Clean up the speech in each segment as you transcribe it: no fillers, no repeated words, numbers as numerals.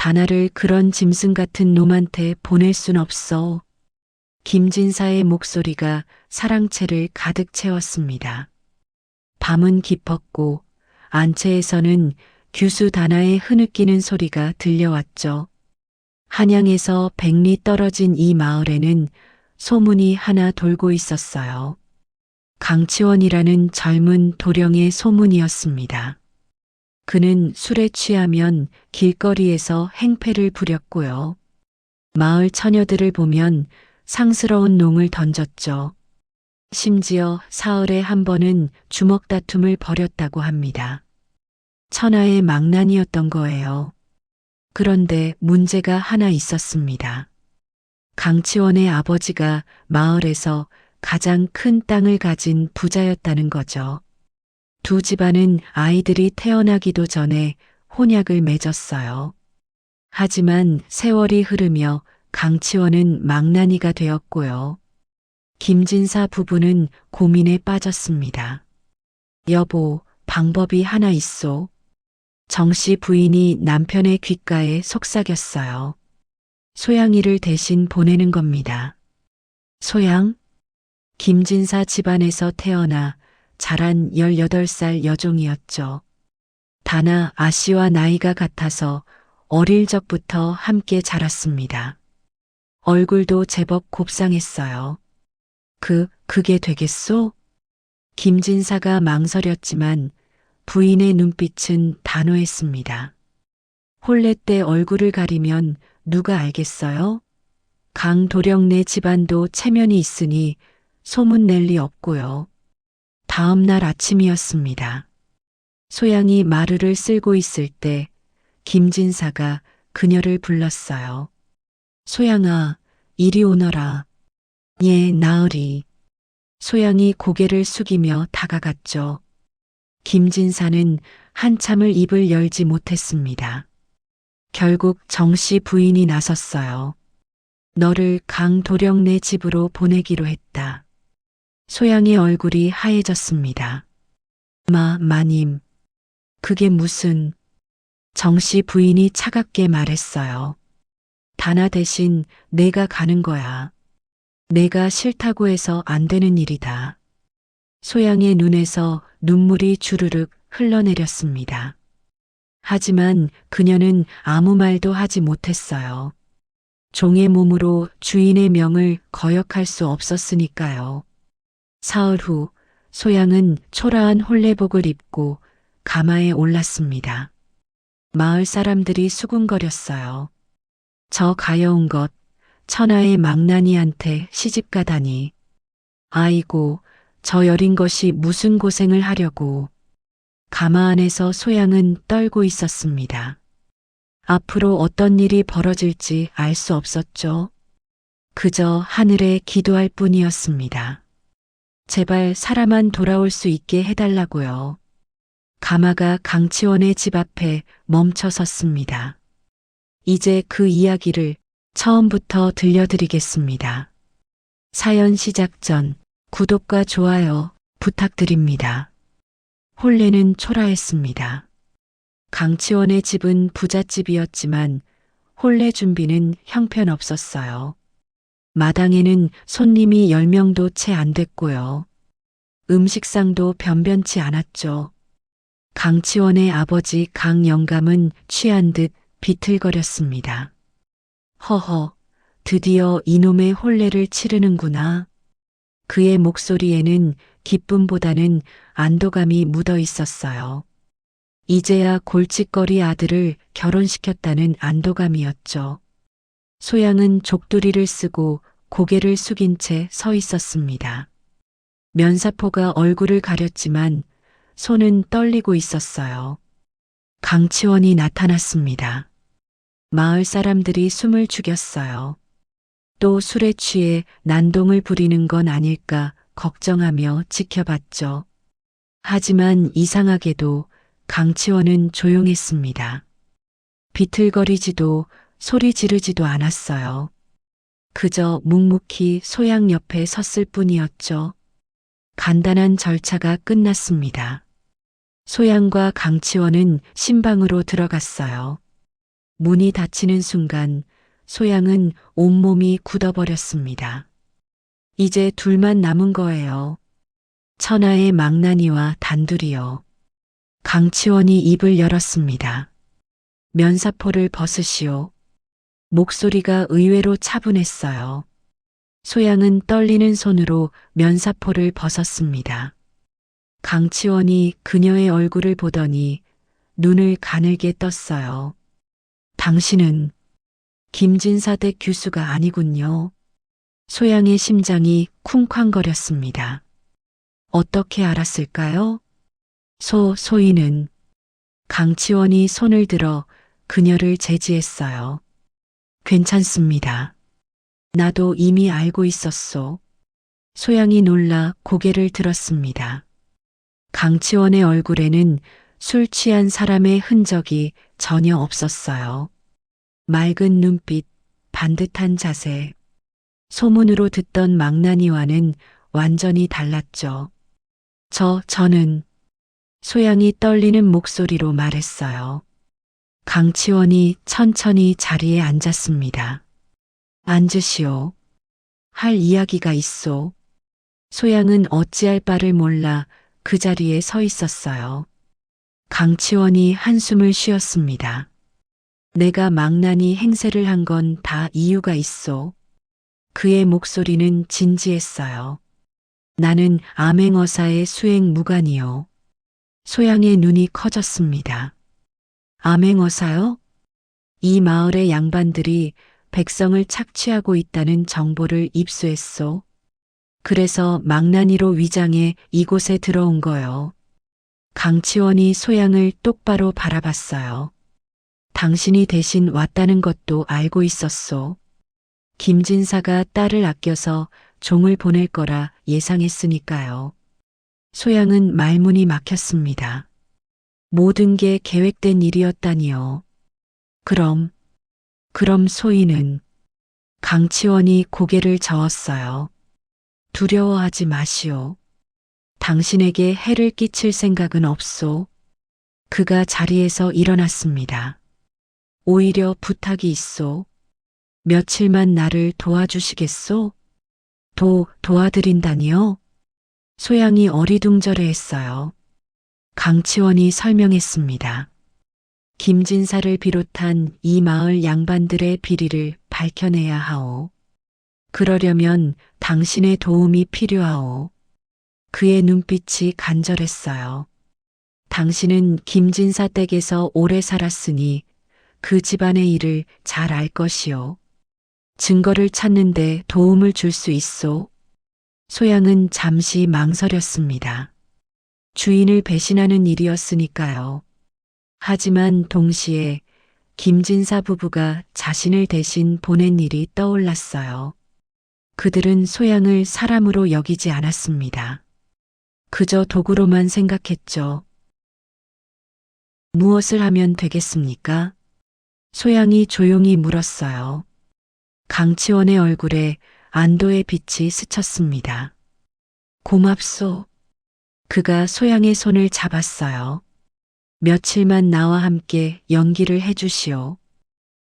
다나를 그런 짐승 같은 놈한테 보낼 순 없어. 김진사의 목소리가 사랑채를 가득 채웠습니다. 밤은 깊었고 안채에서는 규수 다나의 흐느끼는 소리가 들려왔죠. 한양에서 100리 떨어진 이 마을에는 소문이 하나 돌고 있었어요. 강치원이라는 젊은 도령의 소문이었습니다. 그는 술에 취하면 길거리에서 행패를 부렸고요. 마을 처녀들을 보면 상스러운 농을 던졌죠. 심지어 사흘에 한 번은 주먹 다툼을 벌였다고 합니다. 천하의 망난이었던 거예요. 그런데 문제가 하나 있었습니다. 강치원의 아버지가 마을에서 가장 큰 땅을 가진 부자였다는 거죠. 두 집안은 아이들이 태어나기도 전에 혼약을 맺었어요. 하지만 세월이 흐르며 강치원은 망나니가 되었고요. 김진사 부부는 고민에 빠졌습니다. 여보, 방법이 하나 있소. 정씨 부인이 남편의 귓가에 속삭였어요. 소양이를 대신 보내는 겁니다. 소양? 김진사 집안에서 태어나 자란 18살 여종이었죠. 다나 아씨와 나이가 같아서 어릴 적부터 함께 자랐습니다. 얼굴도 제법 곱상했어요. 그게 되겠소? 김진사가 망설였지만 부인의 눈빛은 단호했습니다. 혼례 때 얼굴을 가리면 누가 알겠어요? 강도령네 집안도 체면이 있으니 소문 낼 리 없고요. 다음 날 아침이었습니다. 소양이 마루를 쓸고 있을 때 김진사가 그녀를 불렀어요. 소양아, 이리 오너라. 예, 나으리. 소양이 고개를 숙이며 다가갔죠. 김진사는 한참을 입을 열지 못했습니다. 결국 정씨 부인이 나섰어요. 너를 강도령네 집으로 보내기로 했다. 소양의 얼굴이 하얘졌습니다. 마님. 그게 무슨... 정씨 부인이 차갑게 말했어요. 다나 대신 내가 가는 거야. 내가 싫다고 해서 안 되는 일이다. 소양의 눈에서 눈물이 주르륵 흘러내렸습니다. 하지만 그녀는 아무 말도 하지 못했어요. 종의 몸으로 주인의 명을 거역할 수 없었으니까요. 사흘 후 소양은 초라한 혼례복을 입고 가마에 올랐습니다. 마을 사람들이 수군거렸어요. 저 가여운 것, 천하의 망나니한테 시집가다니. 아이고, 저 여린 것이 무슨 고생을 하려고. 가마 안에서 소양은 떨고 있었습니다. 앞으로 어떤 일이 벌어질지 알 수 없었죠. 그저 하늘에 기도할 뿐이었습니다. 제발 사람만 돌아올 수 있게 해달라고요. 가마가 강치원의 집 앞에 멈춰 섰습니다. 이제 그 이야기를 처음부터 들려드리겠습니다. 사연 시작 전 구독과 좋아요 부탁드립니다. 혼례는 초라했습니다. 강치원의 집은 부잣집이었지만 혼례 준비는 형편없었어요. 마당에는 손님이 10명도 채 안 됐고요. 음식상도 변변치 않았죠. 강치원의 아버지 강영감은 취한 듯 비틀거렸습니다. 허허, 드디어 이놈의 혼례를 치르는구나. 그의 목소리에는 기쁨보다는 안도감이 묻어 있었어요. 이제야 골칫거리 아들을 결혼시켰다는 안도감이었죠. 소양은 족두리를 쓰고 고개를 숙인 채 서 있었습니다. 면사포가 얼굴을 가렸지만 손은 떨리고 있었어요. 강치원이 나타났습니다. 마을 사람들이 숨을 죽였어요. 또 술에 취해 난동을 부리는 건 아닐까 걱정하며 지켜봤죠. 하지만 이상하게도 강치원은 조용했습니다. 비틀거리지도 소리 지르지도 않았어요. 그저 묵묵히 소양 옆에 섰을 뿐이었죠. 간단한 절차가 끝났습니다. 소양과 강치원은 신방으로 들어갔어요. 문이 닫히는 순간 소양은 온몸이 굳어버렸습니다. 이제 둘만 남은 거예요. 천하의 망나니와 단둘이요. 강치원이 입을 열었습니다. 면사포를 벗으시오. 목소리가 의외로 차분했어요. 소양은 떨리는 손으로 면사포를 벗었습니다. 강치원이 그녀의 얼굴을 보더니 눈을 가늘게 떴어요. 당신은 김진사대 교수가 아니군요. 소양의 심장이 쿵쾅거렸습니다. 어떻게 알았을까요? 소희는 강치원이 손을 들어 그녀를 제지했어요. 괜찮습니다. 나도 이미 알고 있었소. 소양이 놀라 고개를 들었습니다. 강치원의 얼굴에는 술 취한 사람의 흔적이 전혀 없었어요. 맑은 눈빛, 반듯한 자세. 소문으로 듣던 망나니와는 완전히 달랐죠. 저는 소양이 떨리는 목소리로 말했어요. 강치원이 천천히 자리에 앉았습니다. 앉으시오. 할 이야기가 있소. 소양은 어찌할 바를 몰라 그 자리에 서 있었어요. 강치원이 한숨을 쉬었습니다. 내가 망나니 행세를 한 건 다 이유가 있소. 그의 목소리는 진지했어요. 나는 암행어사의 수행 무관이요. 소양의 눈이 커졌습니다. 암행어사요? 이 마을의 양반들이 백성을 착취하고 있다는 정보를 입수했소. 그래서 망나니로 위장해 이곳에 들어온 거요. 강치원이 소양을 똑바로 바라봤어요. 당신이 대신 왔다는 것도 알고 있었소. 김진사가 딸을 아껴서 종을 보낼 거라 예상했으니까요. 소양은 말문이 막혔습니다. 모든 게 계획된 일이었다니요. 그럼 소희는 강치원이 고개를 저었어요. 두려워하지 마시오. 당신에게 해를 끼칠 생각은 없소. 그가 자리에서 일어났습니다. 오히려 부탁이 있소. 며칠만 나를 도와주시겠소? 도와드린다니요? 소양이 어리둥절해했어요. 강치원이 설명했습니다. 김진사를 비롯한 이 마을 양반들의 비리를 밝혀내야 하오. 그러려면 당신의 도움이 필요하오. 그의 눈빛이 간절했어요. 당신은 김진사 댁에서 오래 살았으니 그 집안의 일을 잘 알 것이오. 증거를 찾는데 도움을 줄 수 있소. 소양은 잠시 망설였습니다. 주인을 배신하는 일이었으니까요. 하지만 동시에 김진사 부부가 자신을 대신 보낸 일이 떠올랐어요. 그들은 소양을 사람으로 여기지 않았습니다. 그저 도구로만 생각했죠. 무엇을 하면 되겠습니까? 소양이 조용히 물었어요. 강치원의 얼굴에 안도의 빛이 스쳤습니다. 고맙소. 그가 소양의 손을 잡았어요. 며칠만 나와 함께 연기를 해주시오.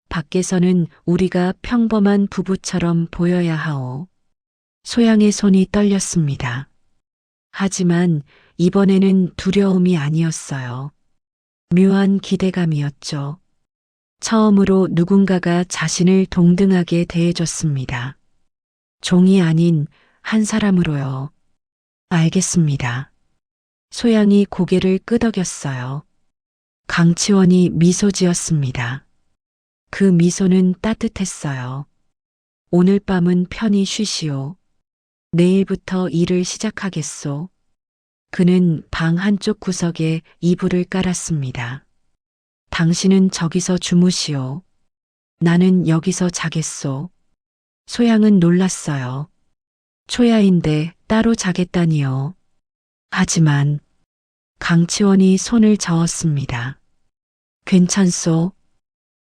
밖에서는 우리가 평범한 부부처럼 보여야 하오. 소양의 손이 떨렸습니다. 하지만 이번에는 두려움이 아니었어요. 묘한 기대감이었죠. 처음으로 누군가가 자신을 동등하게 대해줬습니다. 종이 아닌 한 사람으로요. 알겠습니다. 소양이 고개를 끄덕였어요. 강치원이 미소 지었습니다. 그 미소는 따뜻했어요. 오늘 밤은 편히 쉬시오. 내일부터 일을 시작하겠소. 그는 방 한쪽 구석에 이불을 깔았습니다. 당신은 저기서 주무시오. 나는 여기서 자겠소. 소양은 놀랐어요. 초야인데 따로 자겠다니요. 하지만 강치원이 손을 저었습니다. 괜찮소.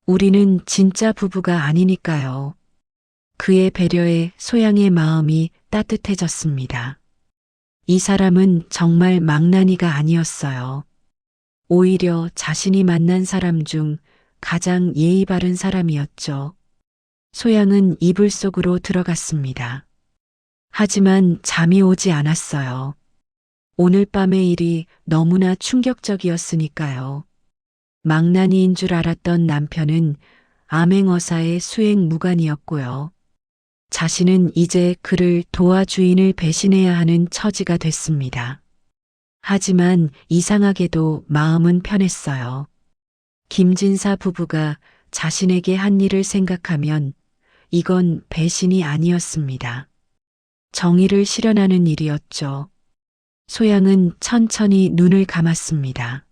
우리는 진짜 부부가 아니니까요. 그의 배려에 소양의 마음이 따뜻해졌습니다. 이 사람은 정말 망나니가 아니었어요. 오히려 자신이 만난 사람 중 가장 예의 바른 사람이었죠. 소양은 이불 속으로 들어갔습니다. 하지만 잠이 오지 않았어요. 오늘 밤의 일이 너무나 충격적이었으니까요. 망나니인 줄 알았던 남편은 암행어사의 수행무관이었고요. 자신은 이제 그를 도와 주인을 배신해야 하는 처지가 됐습니다. 하지만 이상하게도 마음은 편했어요. 김진사 부부가 자신에게 한 일을 생각하면 이건 배신이 아니었습니다. 정의를 실현하는 일이었죠. 소양은 천천히 눈을 감았습니다.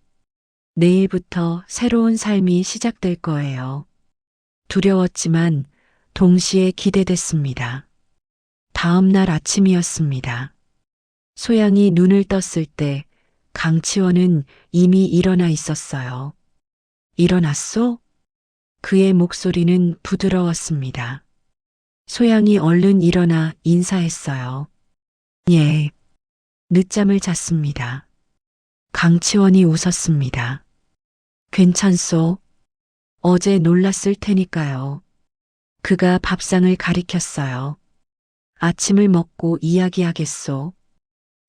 내일부터 새로운 삶이 시작될 거예요. 두려웠지만 동시에 기대됐습니다. 다음 날 아침이었습니다. 소양이 눈을 떴을 때 강치원은 이미 일어나 있었어요. 일어났소? 그의 목소리는 부드러웠습니다. 소양이 얼른 일어나 인사했어요. 예. 늦잠을 잤습니다. 강치원이 웃었습니다. 괜찮소? 어제 놀랐을 테니까요. 그가 밥상을 가리켰어요. 아침을 먹고 이야기하겠소.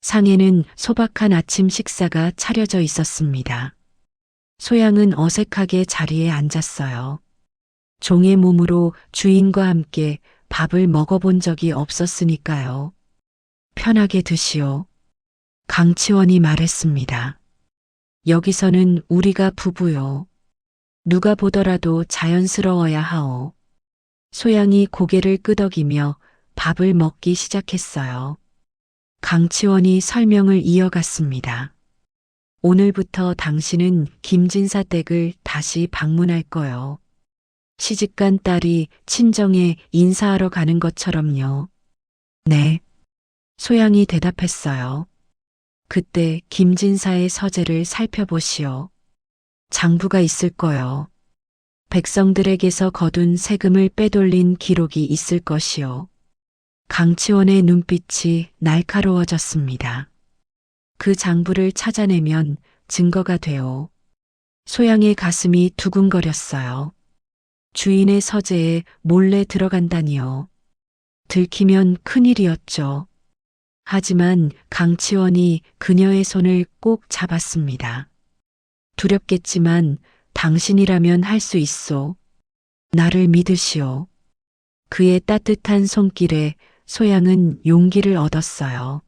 상에는 소박한 아침 식사가 차려져 있었습니다. 소양은 어색하게 자리에 앉았어요. 종의 몸으로 주인과 함께 밥을 먹어본 적이 없었으니까요. 편하게 드시오. 강치원이 말했습니다. 여기서는 우리가 부부요. 누가 보더라도 자연스러워야 하오. 소양이 고개를 끄덕이며 밥을 먹기 시작했어요. 강치원이 설명을 이어갔습니다. 오늘부터 당신은 김진사 댁을 다시 방문할 거요. 시집간 딸이 친정에 인사하러 가는 것처럼요. 네. 소양이 대답했어요. 그때 김진사의 서재를 살펴보시오. 장부가 있을 거요. 백성들에게서 거둔 세금을 빼돌린 기록이 있을 것이요. 강치원의 눈빛이 날카로워졌습니다. 그 장부를 찾아내면 증거가 되오. 소양의 가슴이 두근거렸어요. 주인의 서재에 몰래 들어간다니요. 들키면 큰일이었죠. 하지만 강치원이 그녀의 손을 꼭 잡았습니다. 두렵겠지만 당신이라면 할 수 있소. 나를 믿으시오. 그의 따뜻한 손길에 소양은 용기를 얻었어요.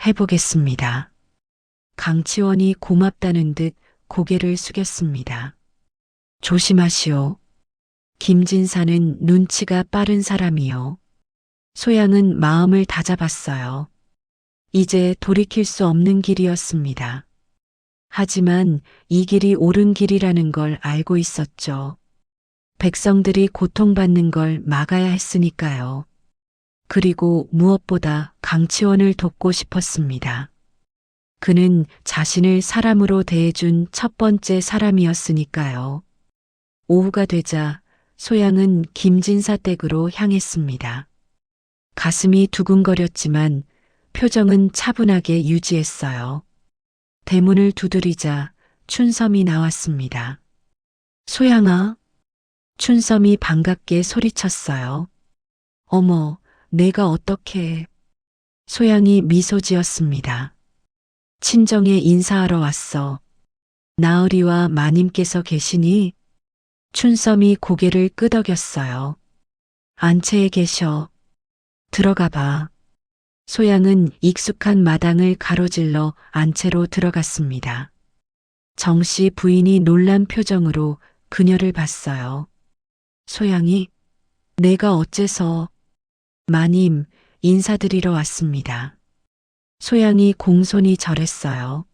해보겠습니다. 강치원이 고맙다는 듯 고개를 숙였습니다. 조심하시오. 김진사는 눈치가 빠른 사람이요. 소양은 마음을 다잡았어요. 이제 돌이킬 수 없는 길이었습니다. 하지만 이 길이 옳은 길이라는 걸 알고 있었죠. 백성들이 고통받는 걸 막아야 했으니까요. 그리고 무엇보다 강치원을 돕고 싶었습니다. 그는 자신을 사람으로 대해준 첫 번째 사람이었으니까요. 오후가 되자 소양은 김진사 댁으로 향했습니다. 가슴이 두근거렸지만 표정은 차분하게 유지했어요. 대문을 두드리자 춘섬이 나왔습니다. 소양아. 춘섬이 반갑게 소리쳤어요. 어머, 내가 어떻게... 소양이 미소 지었습니다. 친정에 인사하러 왔어. 나으리와 마님께서 계시니? 춘섬이 고개를 끄덕였어요. 안채에 계셔. 들어가 봐. 소양은 익숙한 마당을 가로질러 안채로 들어갔습니다. 정씨 부인이 놀란 표정으로 그녀를 봤어요. 소양이, 내가 어째서... 마님, 인사드리러 왔습니다. 소양이 공손히 절했어요.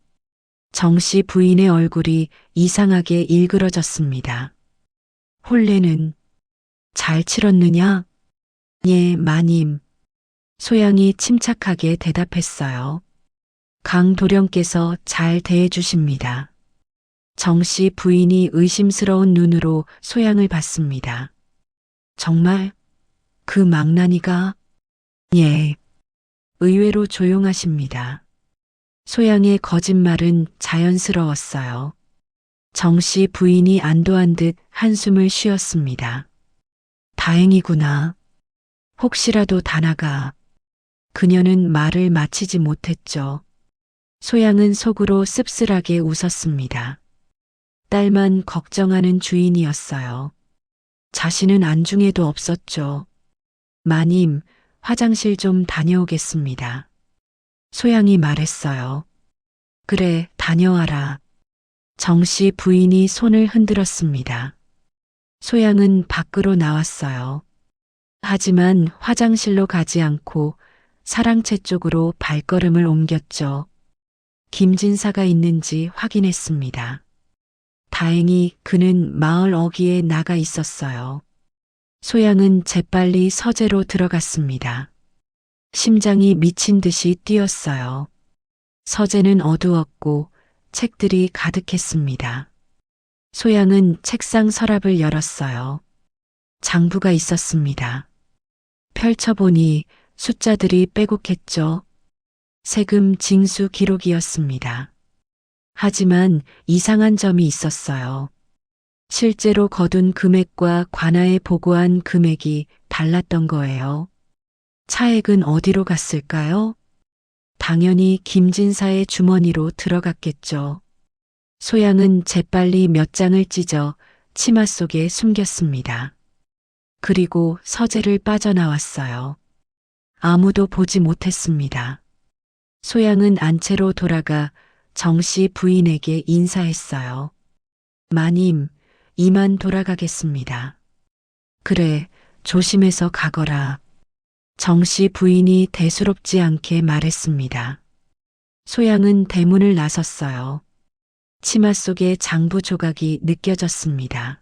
정씨 부인의 얼굴이 이상하게 일그러졌습니다. 혼례는 잘 치렀느냐? 예, 마님. 소양이 침착하게 대답했어요. 강도령께서 잘 대해주십니다. 정씨 부인이 의심스러운 눈으로 소양을 봤습니다. 정말? 그 망나니가? 예. 의외로 조용하십니다. 소양의 거짓말은 자연스러웠어요. 정씨 부인이 안도한 듯 한숨을 쉬었습니다. 다행이구나. 혹시라도 다나가. 그녀는 말을 마치지 못했죠. 소양은 속으로 씁쓸하게 웃었습니다. 딸만 걱정하는 주인이었어요. 자신은 안중에도 없었죠. 마님, 화장실 좀 다녀오겠습니다. 소양이 말했어요. 그래, 다녀와라. 정씨 부인이 손을 흔들었습니다. 소양은 밖으로 나왔어요. 하지만 화장실로 가지 않고 사랑채 쪽으로 발걸음을 옮겼죠. 김진사가 있는지 확인했습니다. 다행히 그는 마을 어귀에 나가 있었어요. 소양은 재빨리 서재로 들어갔습니다. 심장이 미친 듯이 뛰었어요. 서재는 어두웠고 책들이 가득했습니다. 소양은 책상 서랍을 열었어요. 장부가 있었습니다. 펼쳐보니 숫자들이 빼곡했죠. 세금 징수 기록이었습니다. 하지만 이상한 점이 있었어요. 실제로 거둔 금액과 관아에 보고한 금액이 달랐던 거예요. 차액은 어디로 갔을까요? 당연히 김진사의 주머니로 들어갔겠죠. 소양은 재빨리 몇 장을 찢어 치마 속에 숨겼습니다. 그리고 서재를 빠져나왔어요. 아무도 보지 못했습니다. 소양은 안채로 돌아가 정씨 부인에게 인사했어요. 마님, 이만 돌아가겠습니다. 그래, 조심해서 가거라. 정씨 부인이 대수롭지 않게 말했습니다. 소양은 대문을 나섰어요. 치마 속에 장부 조각이 느껴졌습니다.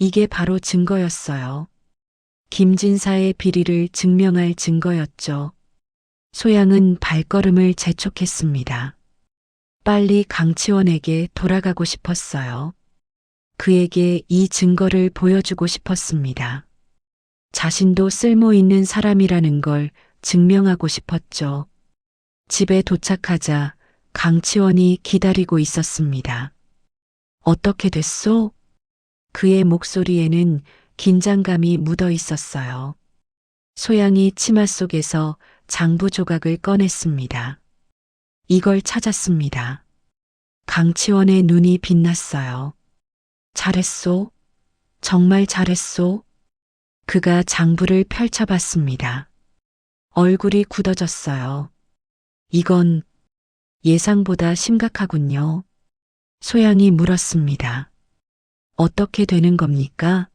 이게 바로 증거였어요. 김진사의 비리를 증명할 증거였죠. 소양은 발걸음을 재촉했습니다. 빨리 강치원에게 돌아가고 싶었어요. 그에게 이 증거를 보여주고 싶었습니다. 자신도 쓸모 있는 사람이라는 걸 증명하고 싶었죠. 집에 도착하자 강치원이 기다리고 있었습니다. 어떻게 됐소? 그의 목소리에는 긴장감이 묻어 있었어요. 소양이 치마 속에서 장부 조각을 꺼냈습니다. 이걸 찾았습니다. 강치원의 눈이 빛났어요. 잘했소? 정말 잘했소? 그가 장부를 펼쳐봤습니다. 얼굴이 굳어졌어요. 이건 예상보다 심각하군요. 소양이 물었습니다. 어떻게 되는 겁니까?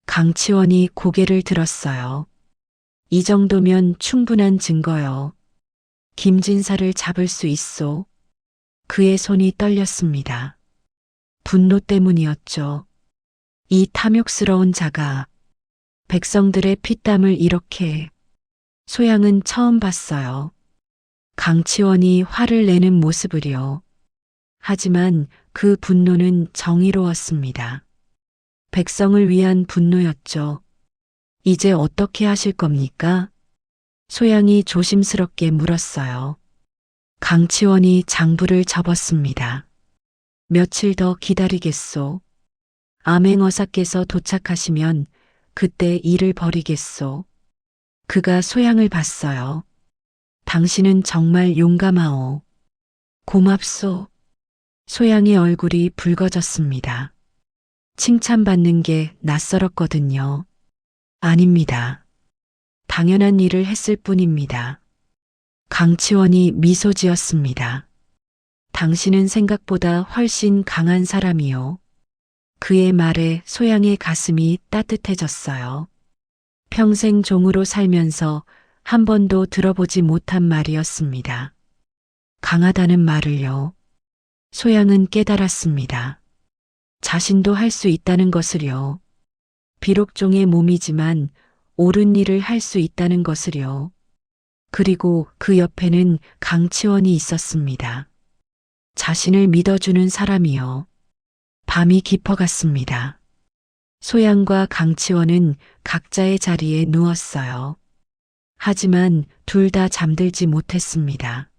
강치원이 고개를 들었어요. 이 정도면 충분한 증거요. 김진사를 잡을 수 있소. 그의 손이 떨렸습니다. 분노 때문이었죠. 이 탐욕스러운 자가 백성들의 피땀을 이렇게. 소양은 처음 봤어요. 강치원이 화를 내는 모습을요. 하지만 그 분노는 정의로웠습니다. 백성을 위한 분노였죠. 이제 어떻게 하실 겁니까? 소양이 조심스럽게 물었어요. 강치원이 장부를 접었습니다. 며칠 더 기다리겠소. 암행어사께서 도착하시면 그때 일을 벌이겠소. 그가 소양을 봤어요. 당신은 정말 용감하오. 고맙소. 소양의 얼굴이 붉어졌습니다. 칭찬받는 게 낯설었거든요. 아닙니다. 당연한 일을 했을 뿐입니다. 강치원이 미소 지었습니다. 당신은 생각보다 훨씬 강한 사람이요. 그의 말에 소양의 가슴이 따뜻해졌어요. 평생 종으로 살면서 한 번도 들어보지 못한 말이었습니다. 강하다는 말을요. 소양은 깨달았습니다. 자신도 할 수 있다는 것을요. 비록 종의 몸이지만 옳은 일을 할 수 있다는 것을요. 그리고 그 옆에는 강치원이 있었습니다. 자신을 믿어주는 사람이요. 밤이 깊어갔습니다. 소양과 강치원은 각자의 자리에 누웠어요. 하지만 둘 다 잠들지 못했습니다.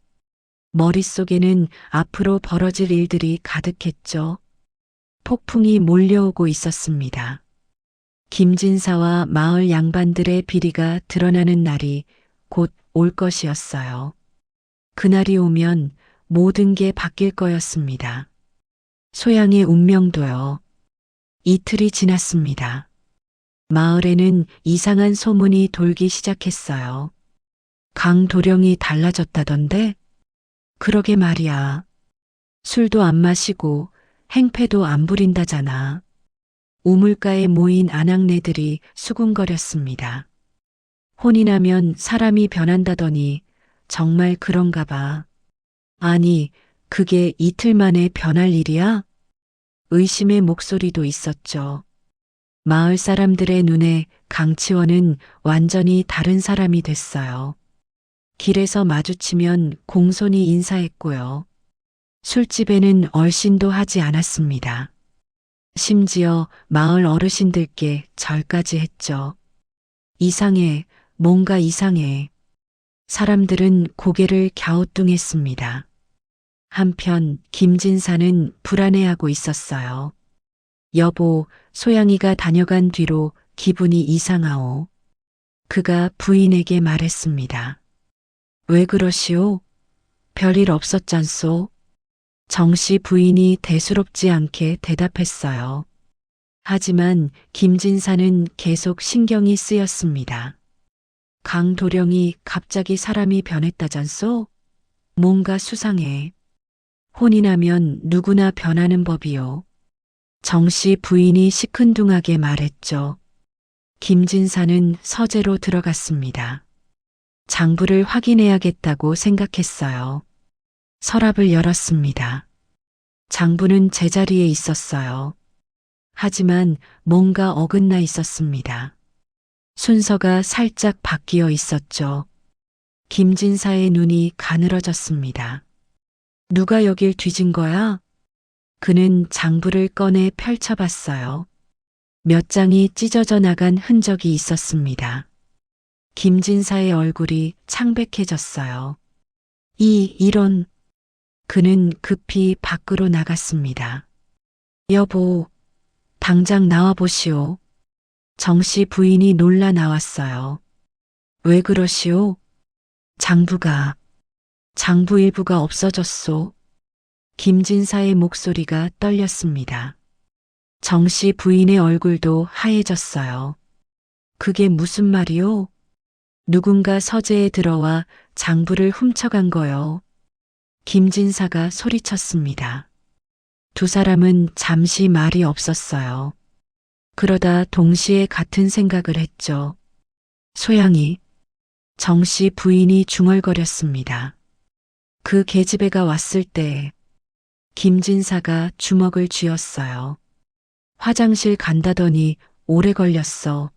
머릿속에는 앞으로 벌어질 일들이 가득했죠. 폭풍이 몰려오고 있었습니다. 김진사와 마을 양반들의 비리가 드러나는 날이 곧 올 것이었어요. 그날이 오면 모든 게 바뀔 거였습니다. 소양의 운명도요. 이틀이 지났습니다. 마을에는 이상한 소문이 돌기 시작했어요. 강도령이 달라졌다던데? 그러게 말이야. 술도 안 마시고 행패도 안 부린다잖아. 우물가에 모인 아낙네들이 수군거렸습니다. 혼이 나면 사람이 변한다더니 정말 그런가 봐. 아니, 그게 이틀 만에 변할 일이야? 의심의 목소리도 있었죠. 마을 사람들의 눈에 강치원은 완전히 다른 사람이 됐어요. 길에서 마주치면 공손히 인사했고요. 술집에는 얼씬도 하지 않았습니다. 심지어 마을 어르신들께 절까지 했죠. 이상해, 뭔가 이상해. 사람들은 고개를 갸우뚱했습니다. 한편 김진사는 불안해하고 있었어요. 여보, 소양이가 다녀간 뒤로 기분이 이상하오. 그가 부인에게 말했습니다. 왜 그러시오? 별일 없었잖소? 정씨 부인이 대수롭지 않게 대답했어요. 하지만 김진사는 계속 신경이 쓰였습니다. 강도령이 갑자기 사람이 변했다잖소? 뭔가 수상해. 혼이 나면 누구나 변하는 법이요. 정씨 부인이 시큰둥하게 말했죠. 김진사는 서재로 들어갔습니다. 장부를 확인해야겠다고 생각했어요. 서랍을 열었습니다. 장부는 제자리에 있었어요. 하지만 뭔가 어긋나 있었습니다. 순서가 살짝 바뀌어 있었죠. 김진사의 눈이 가늘어졌습니다. 누가 여길 뒤진 거야? 그는 장부를 꺼내 펼쳐봤어요. 몇 장이 찢어져 나간 흔적이 있었습니다. 김진사의 얼굴이 창백해졌어요. 이런. 그는 급히 밖으로 나갔습니다. 여보, 당장 나와보시오. 정씨 부인이 놀라 나왔어요. 왜 그러시오? 장부 일부가 없어졌소. 김진사의 목소리가 떨렸습니다. 정씨 부인의 얼굴도 하얘졌어요. 그게 무슨 말이오? 누군가 서재에 들어와 장부를 훔쳐간 거요. 김진사가 소리쳤습니다. 두 사람은 잠시 말이 없었어요. 그러다 동시에 같은 생각을 했죠. 소양이. 정씨 부인이 중얼거렸습니다. 그 계집애가 왔을 때 김진사가 주먹을 쥐었어요. 화장실 간다더니 오래 걸렸어.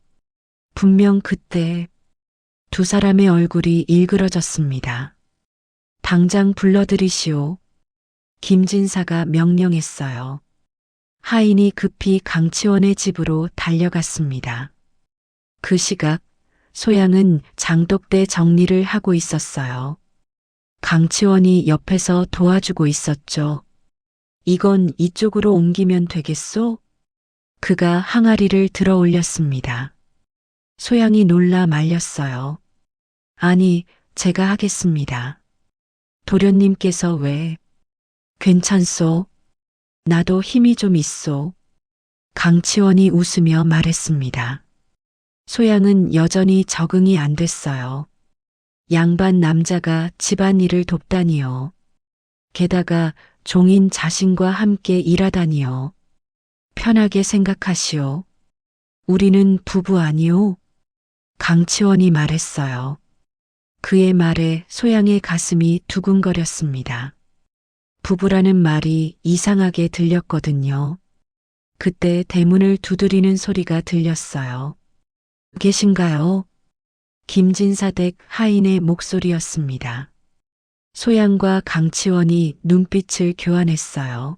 분명 그때. 두 사람의 얼굴이 일그러졌습니다. 당장 불러들이시오. 김진사가 명령했어요. 하인이 급히 강치원의 집으로 달려갔습니다. 그 시각 소양은 장독대 정리를 하고 있었어요. 강치원이 옆에서 도와주고 있었죠. 이건 이쪽으로 옮기면 되겠소? 그가 항아리를 들어 올렸습니다. 소양이 놀라 말렸어요. 아니, 제가 하겠습니다. 도련님께서 왜? 괜찮소? 나도 힘이 좀 있소. 강치원이 웃으며 말했습니다. 소양은 여전히 적응이 안 됐어요. 양반 남자가 집안일을 돕다니요. 게다가 종인 자신과 함께 일하다니요. 편하게 생각하시오. 우리는 부부 아니오? 강치원이 말했어요. 그의 말에 소양의 가슴이 두근거렸습니다. 부부라는 말이 이상하게 들렸거든요. 그때 대문을 두드리는 소리가 들렸어요. 계신가요? 김진사 댁 하인의 목소리였습니다. 소양과 강치원이 눈빛을 교환했어요.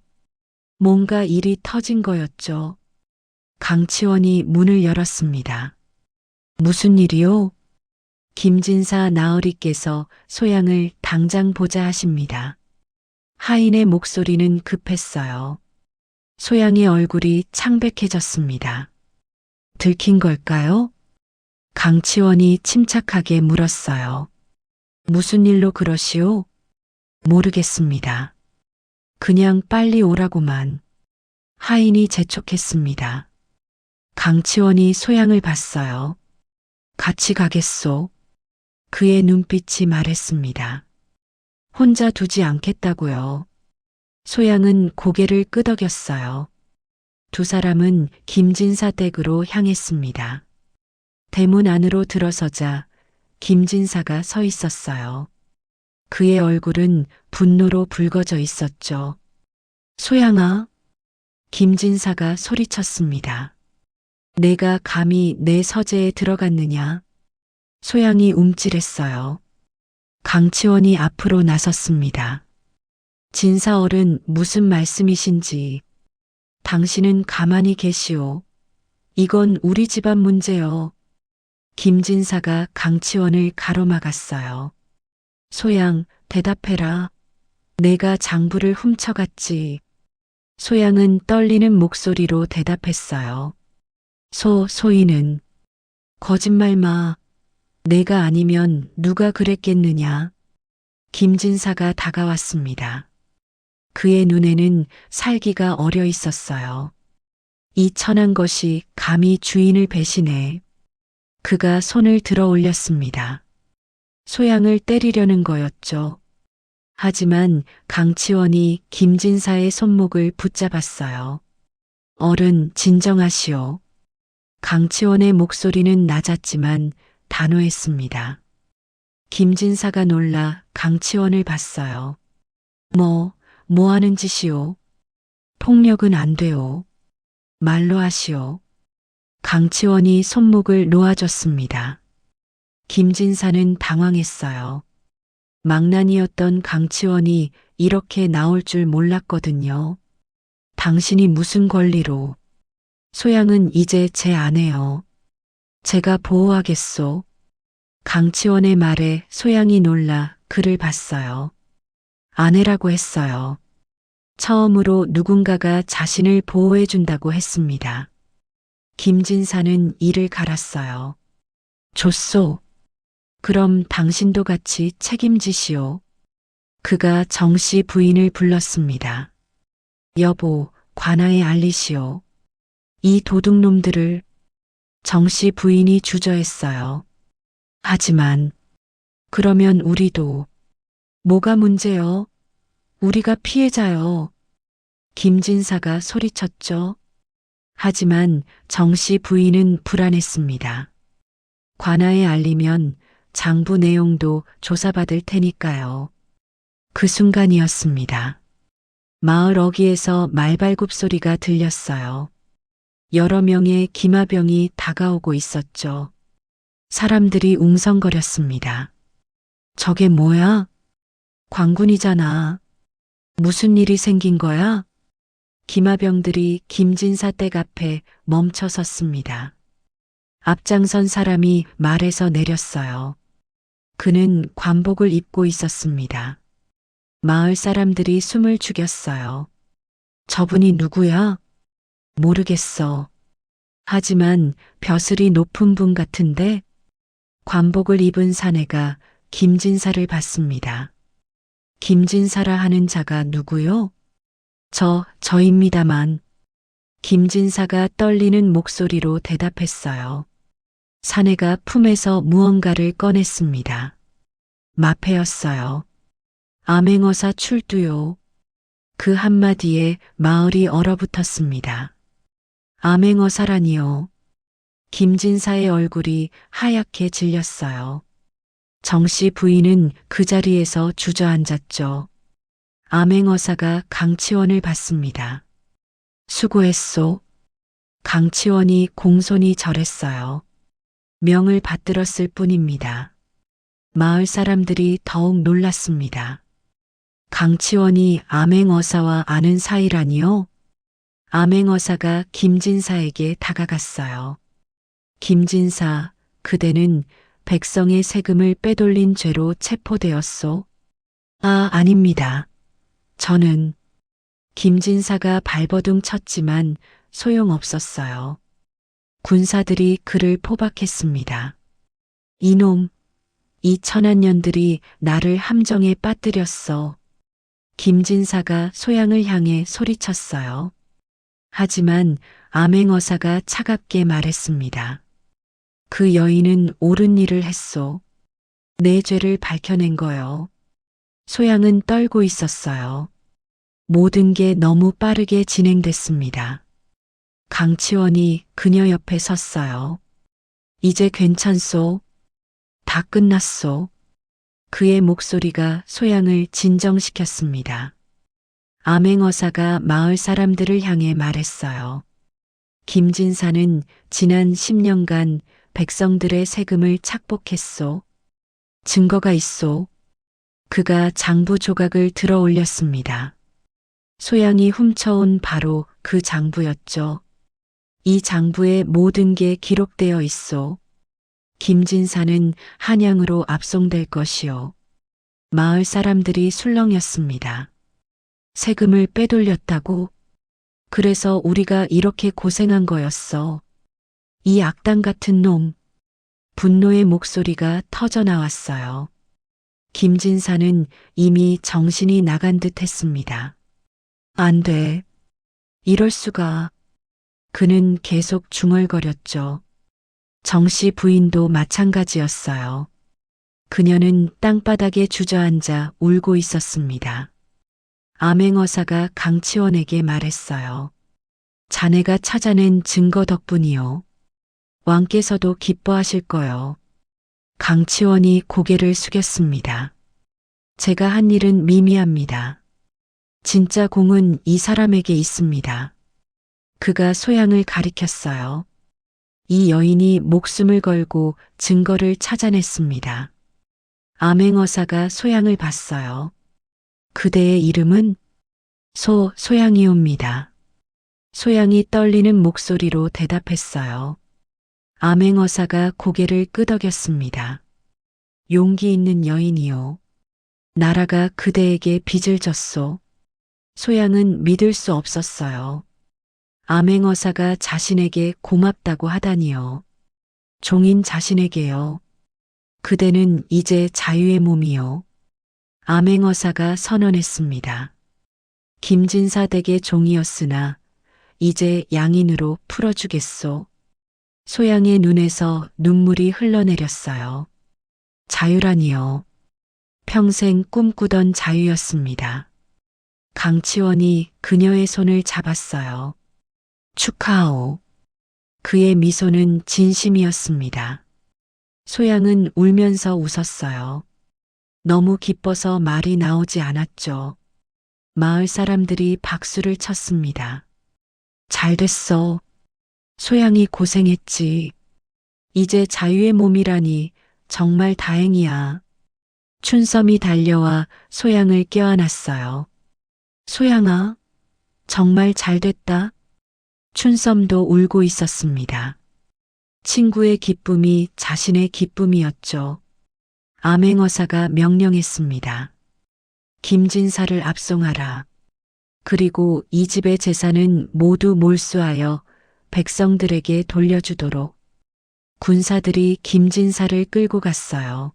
뭔가 일이 터진 거였죠. 강치원이 문을 열었습니다. 무슨 일이요? 김진사 나으리께서 소양을 당장 보자 하십니다. 하인의 목소리는 급했어요. 소양의 얼굴이 창백해졌습니다. 들킨 걸까요? 강치원이 침착하게 물었어요. 무슨 일로 그러시오? 모르겠습니다. 그냥 빨리 오라고만. 하인이 재촉했습니다. 강치원이 소양을 봤어요. 같이 가겠소. 그의 눈빛이 말했습니다. 혼자 두지 않겠다고요. 소양은 고개를 끄덕였어요. 두 사람은 김진사 댁으로 향했습니다. 대문 안으로 들어서자 김진사가 서 있었어요. 그의 얼굴은 분노로 붉어져 있었죠. 소양아, 김진사가 소리쳤습니다. 내가 감히 내 서재에 들어갔느냐? 소양이 움찔했어요. 강치원이 앞으로 나섰습니다. 진사어른 무슨 말씀이신지. 당신은 가만히 계시오. 이건 우리 집안 문제요. 김진사가 강치원을 가로막았어요. 소양, 대답해라. 내가 장부를 훔쳐갔지. 소양은 떨리는 목소리로 대답했어요. 소인은. 거짓말 마. 내가 아니면 누가 그랬겠느냐. 김진사가 다가왔습니다. 그의 눈에는 살기가 어려 있었어요. 이 천한 것이 감히 주인을 배신해. 그가 손을 들어 올렸습니다. 소양을 때리려는 거였죠. 하지만 강치원이 김진사의 손목을 붙잡았어요. 어른, 진정하시오. 강치원의 목소리는 낮았지만 단호했습니다. 김진사가 놀라 강치원을 봤어요. 뭐 하는 짓이오? 폭력은 안 돼요. 말로 하시오. 강치원이 손목을 놓아줬습니다. 김진사는 당황했어요. 망난이었던 강치원이 이렇게 나올 줄 몰랐거든요. 당신이 무슨 권리로? 소양은 이제 제 아내요. 제가 보호하겠소. 강치원의 말에 소양이 놀라 그를 봤어요. 아내라고 했어요. 처음으로 누군가가 자신을 보호해준다고 했습니다. 김진사는 이를 갈았어요. 좋소. 그럼 당신도 같이 책임지시오. 그가 정씨 부인을 불렀습니다. 여보, 관아에 알리시오. 이 도둑놈들을. 정씨 부인이 주저했어요. 하지만 그러면 우리도. 뭐가 문제요? 우리가 피해자요. 김진사가 소리쳤죠. 하지만 정씨 부인은 불안했습니다. 관아에 알리면 장부 내용도 조사받을 테니까요. 그 순간이었습니다. 마을 어귀에서 말발굽 소리가 들렸어요. 여러 명의 기마병이 다가오고 있었죠. 사람들이 웅성거렸습니다. 저게 뭐야? 광군이잖아. 무슨 일이 생긴 거야? 기마병들이 김진사 댁 앞에 멈춰 섰습니다. 앞장선 사람이 말에서 내렸어요. 그는 관복을 입고 있었습니다. 마을 사람들이 숨을 죽였어요. 저분이 누구야? 모르겠어. 하지만 벼슬이 높은 분 같은데? 관복을 입은 사내가 김진사를 봤습니다. 김진사라 하는 자가 누구요? 저입니다만. 김진사가 떨리는 목소리로 대답했어요. 사내가 품에서 무언가를 꺼냈습니다. 마패였어요. 암행어사 출두요. 그 한마디에 마을이 얼어붙었습니다. 암행어사라니요. 김진사의 얼굴이 하얗게 질렸어요. 정씨 부인은 그 자리에서 주저앉았죠. 암행어사가 강치원을 봤습니다. 수고했소. 강치원이 공손히 절했어요. 명을 받들었을 뿐입니다. 마을 사람들이 더욱 놀랐습니다. 강치원이 암행어사와 아는 사이라니요? 암행어사가 김진사에게 다가갔어요. 김진사, 그대는 백성의 세금을 빼돌린 죄로 체포되었소? 아닙니다. 저는 김진사가 발버둥 쳤지만 소용없었어요. 군사들이 그를 포박했습니다. 이놈, 이 천한년들이 나를 함정에 빠뜨렸어. 김진사가 소양을 향해 소리쳤어요. 하지만 암행어사가 차갑게 말했습니다. 그 여인은 옳은 일을 했소. 내 죄를 밝혀낸 거요. 소양은 떨고 있었어요. 모든 게 너무 빠르게 진행됐습니다. 강치원이 그녀 옆에 섰어요. 이제 괜찮소? 다 끝났소. 그의 목소리가 소양을 진정시켰습니다. 암행어사가 마을 사람들을 향해 말했어요. 김진사는 지난 10년간 백성들의 세금을 착복했소. 증거가 있소. 그가 장부 조각을 들어 올렸습니다. 소양이 훔쳐온 바로 그 장부였죠. 이 장부에 모든 게 기록되어 있소. 김진사는 한양으로 압송될 것이요. 마을 사람들이 술렁였습니다. 세금을 빼돌렸다고? 그래서 우리가 이렇게 고생한 거였어. 이 악당 같은 놈. 분노의 목소리가 터져 나왔어요. 김진사는 이미 정신이 나간 듯 했습니다. 안 돼. 이럴 수가. 그는 계속 중얼거렸죠. 정씨 부인도 마찬가지였어요. 그녀는 땅바닥에 주저앉아 울고 있었습니다. 암행어사가 강치원에게 말했어요. 자네가 찾아낸 증거 덕분이요. 왕께서도 기뻐하실 거요. 강치원이 고개를 숙였습니다. 제가 한 일은 미미합니다. 진짜 공은 이 사람에게 있습니다. 그가 소양을 가리켰어요. 이 여인이 목숨을 걸고 증거를 찾아냈습니다. 암행어사가 소양을 봤어요. 그대의 이름은 소양이옵니다. 소양이 떨리는 목소리로 대답했어요. 암행어사가 고개를 끄덕였습니다. 용기 있는 여인이요. 나라가 그대에게 빚을 졌소. 소양은 믿을 수 없었어요. 암행어사가 자신에게 고맙다고 하다니요. 종인 자신에게요. 그대는 이제 자유의 몸이요. 암행어사가 선언했습니다. 김진사 댁의 종이었으나 이제 양인으로 풀어주겠소. 소양의 눈에서 눈물이 흘러내렸어요. 자유라니요. 평생 꿈꾸던 자유였습니다. 강치원이 그녀의 손을 잡았어요. 축하하오. 그의 미소는 진심이었습니다. 소양은 울면서 웃었어요. 너무 기뻐서 말이 나오지 않았죠. 마을 사람들이 박수를 쳤습니다. 잘 됐어. 소양이 고생했지. 이제 자유의 몸이라니 정말 다행이야. 춘섬이 달려와 소양을 껴안았어요. 소양아, 정말 잘 됐다. 춘섬도 울고 있었습니다. 친구의 기쁨이 자신의 기쁨이었죠. 암행어사가 명령했습니다. 김진사를 압송하라. 그리고 이 집의 재산은 모두 몰수하여 백성들에게 돌려주도록. 군사들이 김진사를 끌고 갔어요.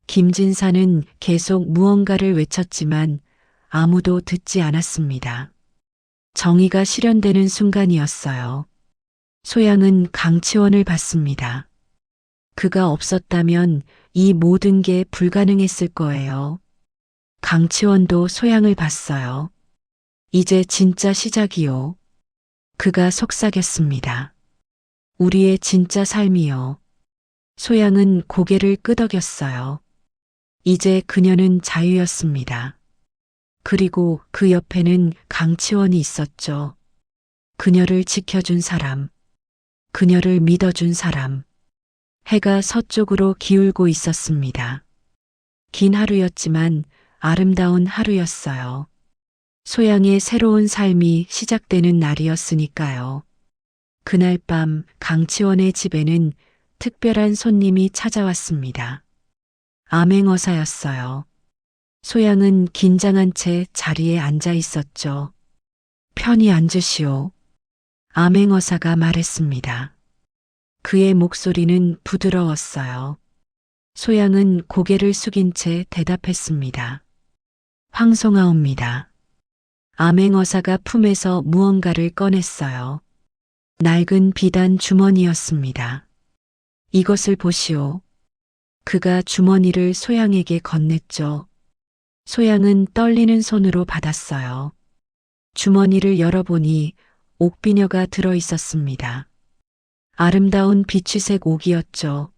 김진사는 계속 무언가를 외쳤지만 아무도 듣지 않았습니다. 정의가 실현되는 순간이었어요. 소양은 강치원을 봤습니다. 그가 없었다면 이 모든 게 불가능했을 거예요. 강치원도 소양을 봤어요. 이제 진짜 시작이요. 그가 속삭였습니다. 우리의 진짜 삶이요. 소양은 고개를 끄덕였어요. 이제 그녀는 자유였습니다. 그리고 그 옆에는 강치원이 있었죠. 그녀를 지켜준 사람, 그녀를 믿어준 사람. 해가 서쪽으로 기울고 있었습니다. 긴 하루였지만 아름다운 하루였어요. 소양의 새로운 삶이 시작되는 날이었으니까요. 그날 밤 강치원의 집에는 특별한 손님이 찾아왔습니다. 암행어사였어요. 소양은 긴장한 채 자리에 앉아 있었죠. 편히 앉으시오. 암행어사가 말했습니다. 그의 목소리는 부드러웠어요. 소양은 고개를 숙인 채 대답했습니다. 황송하옵니다. 암행어사가 품에서 무언가를 꺼냈어요. 낡은 비단 주머니였습니다. 이것을 보시오. 그가 주머니를 소양에게 건넸죠. 소양은 떨리는 손으로 받았어요. 주머니를 열어보니 옥비녀가 들어 있었습니다. 아름다운 비취색 옥이었죠.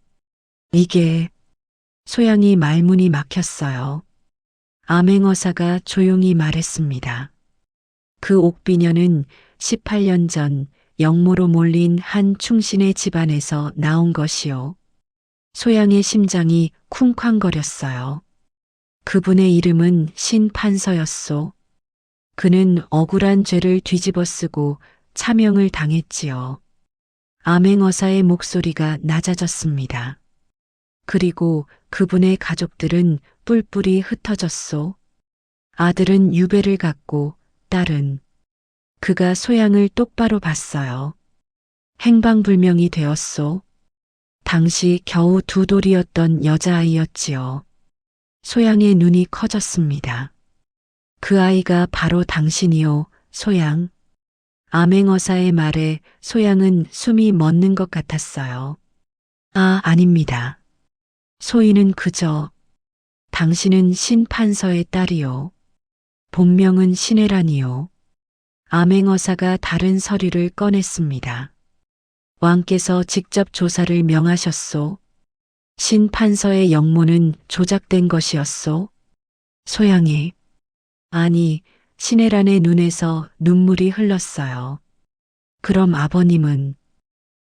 이게 소양이 말문이 막혔어요. 암행어사가 조용히 말했습니다. 그 옥비녀는 18년 전 영모로 몰린 한 충신의 집안에서 나온 것이요. 소양의 심장이 쿵쾅거렸어요. 그분의 이름은 신판서였소. 그는 억울한 죄를 뒤집어쓰고 차명을 당했지요. 암행어사의 목소리가 낮아졌습니다. 그리고 그분의 가족들은 뿔뿔이 흩어졌소. 아들은 유배를 갔고 딸은 그가 소양을 똑바로 봤어요. 행방불명이 되었소. 당시 겨우 2돌이었던 여자아이였지요. 소양의 눈이 커졌습니다. 그 아이가 바로 당신이요, 소양. 암행어사의 말에 소양은 숨이 멎는 것 같았어요. 아, 아닙니다. 소희는 그저 당신은 신판서의 딸이요. 본명은 신혜란이요. 암행어사가 다른 서류를 꺼냈습니다. 왕께서 직접 조사를 명하셨소. 신판서의 영모는 조작된 것이었소. 소양이 아니 신혜란의 눈에서 눈물이 흘렀어요. 그럼 아버님은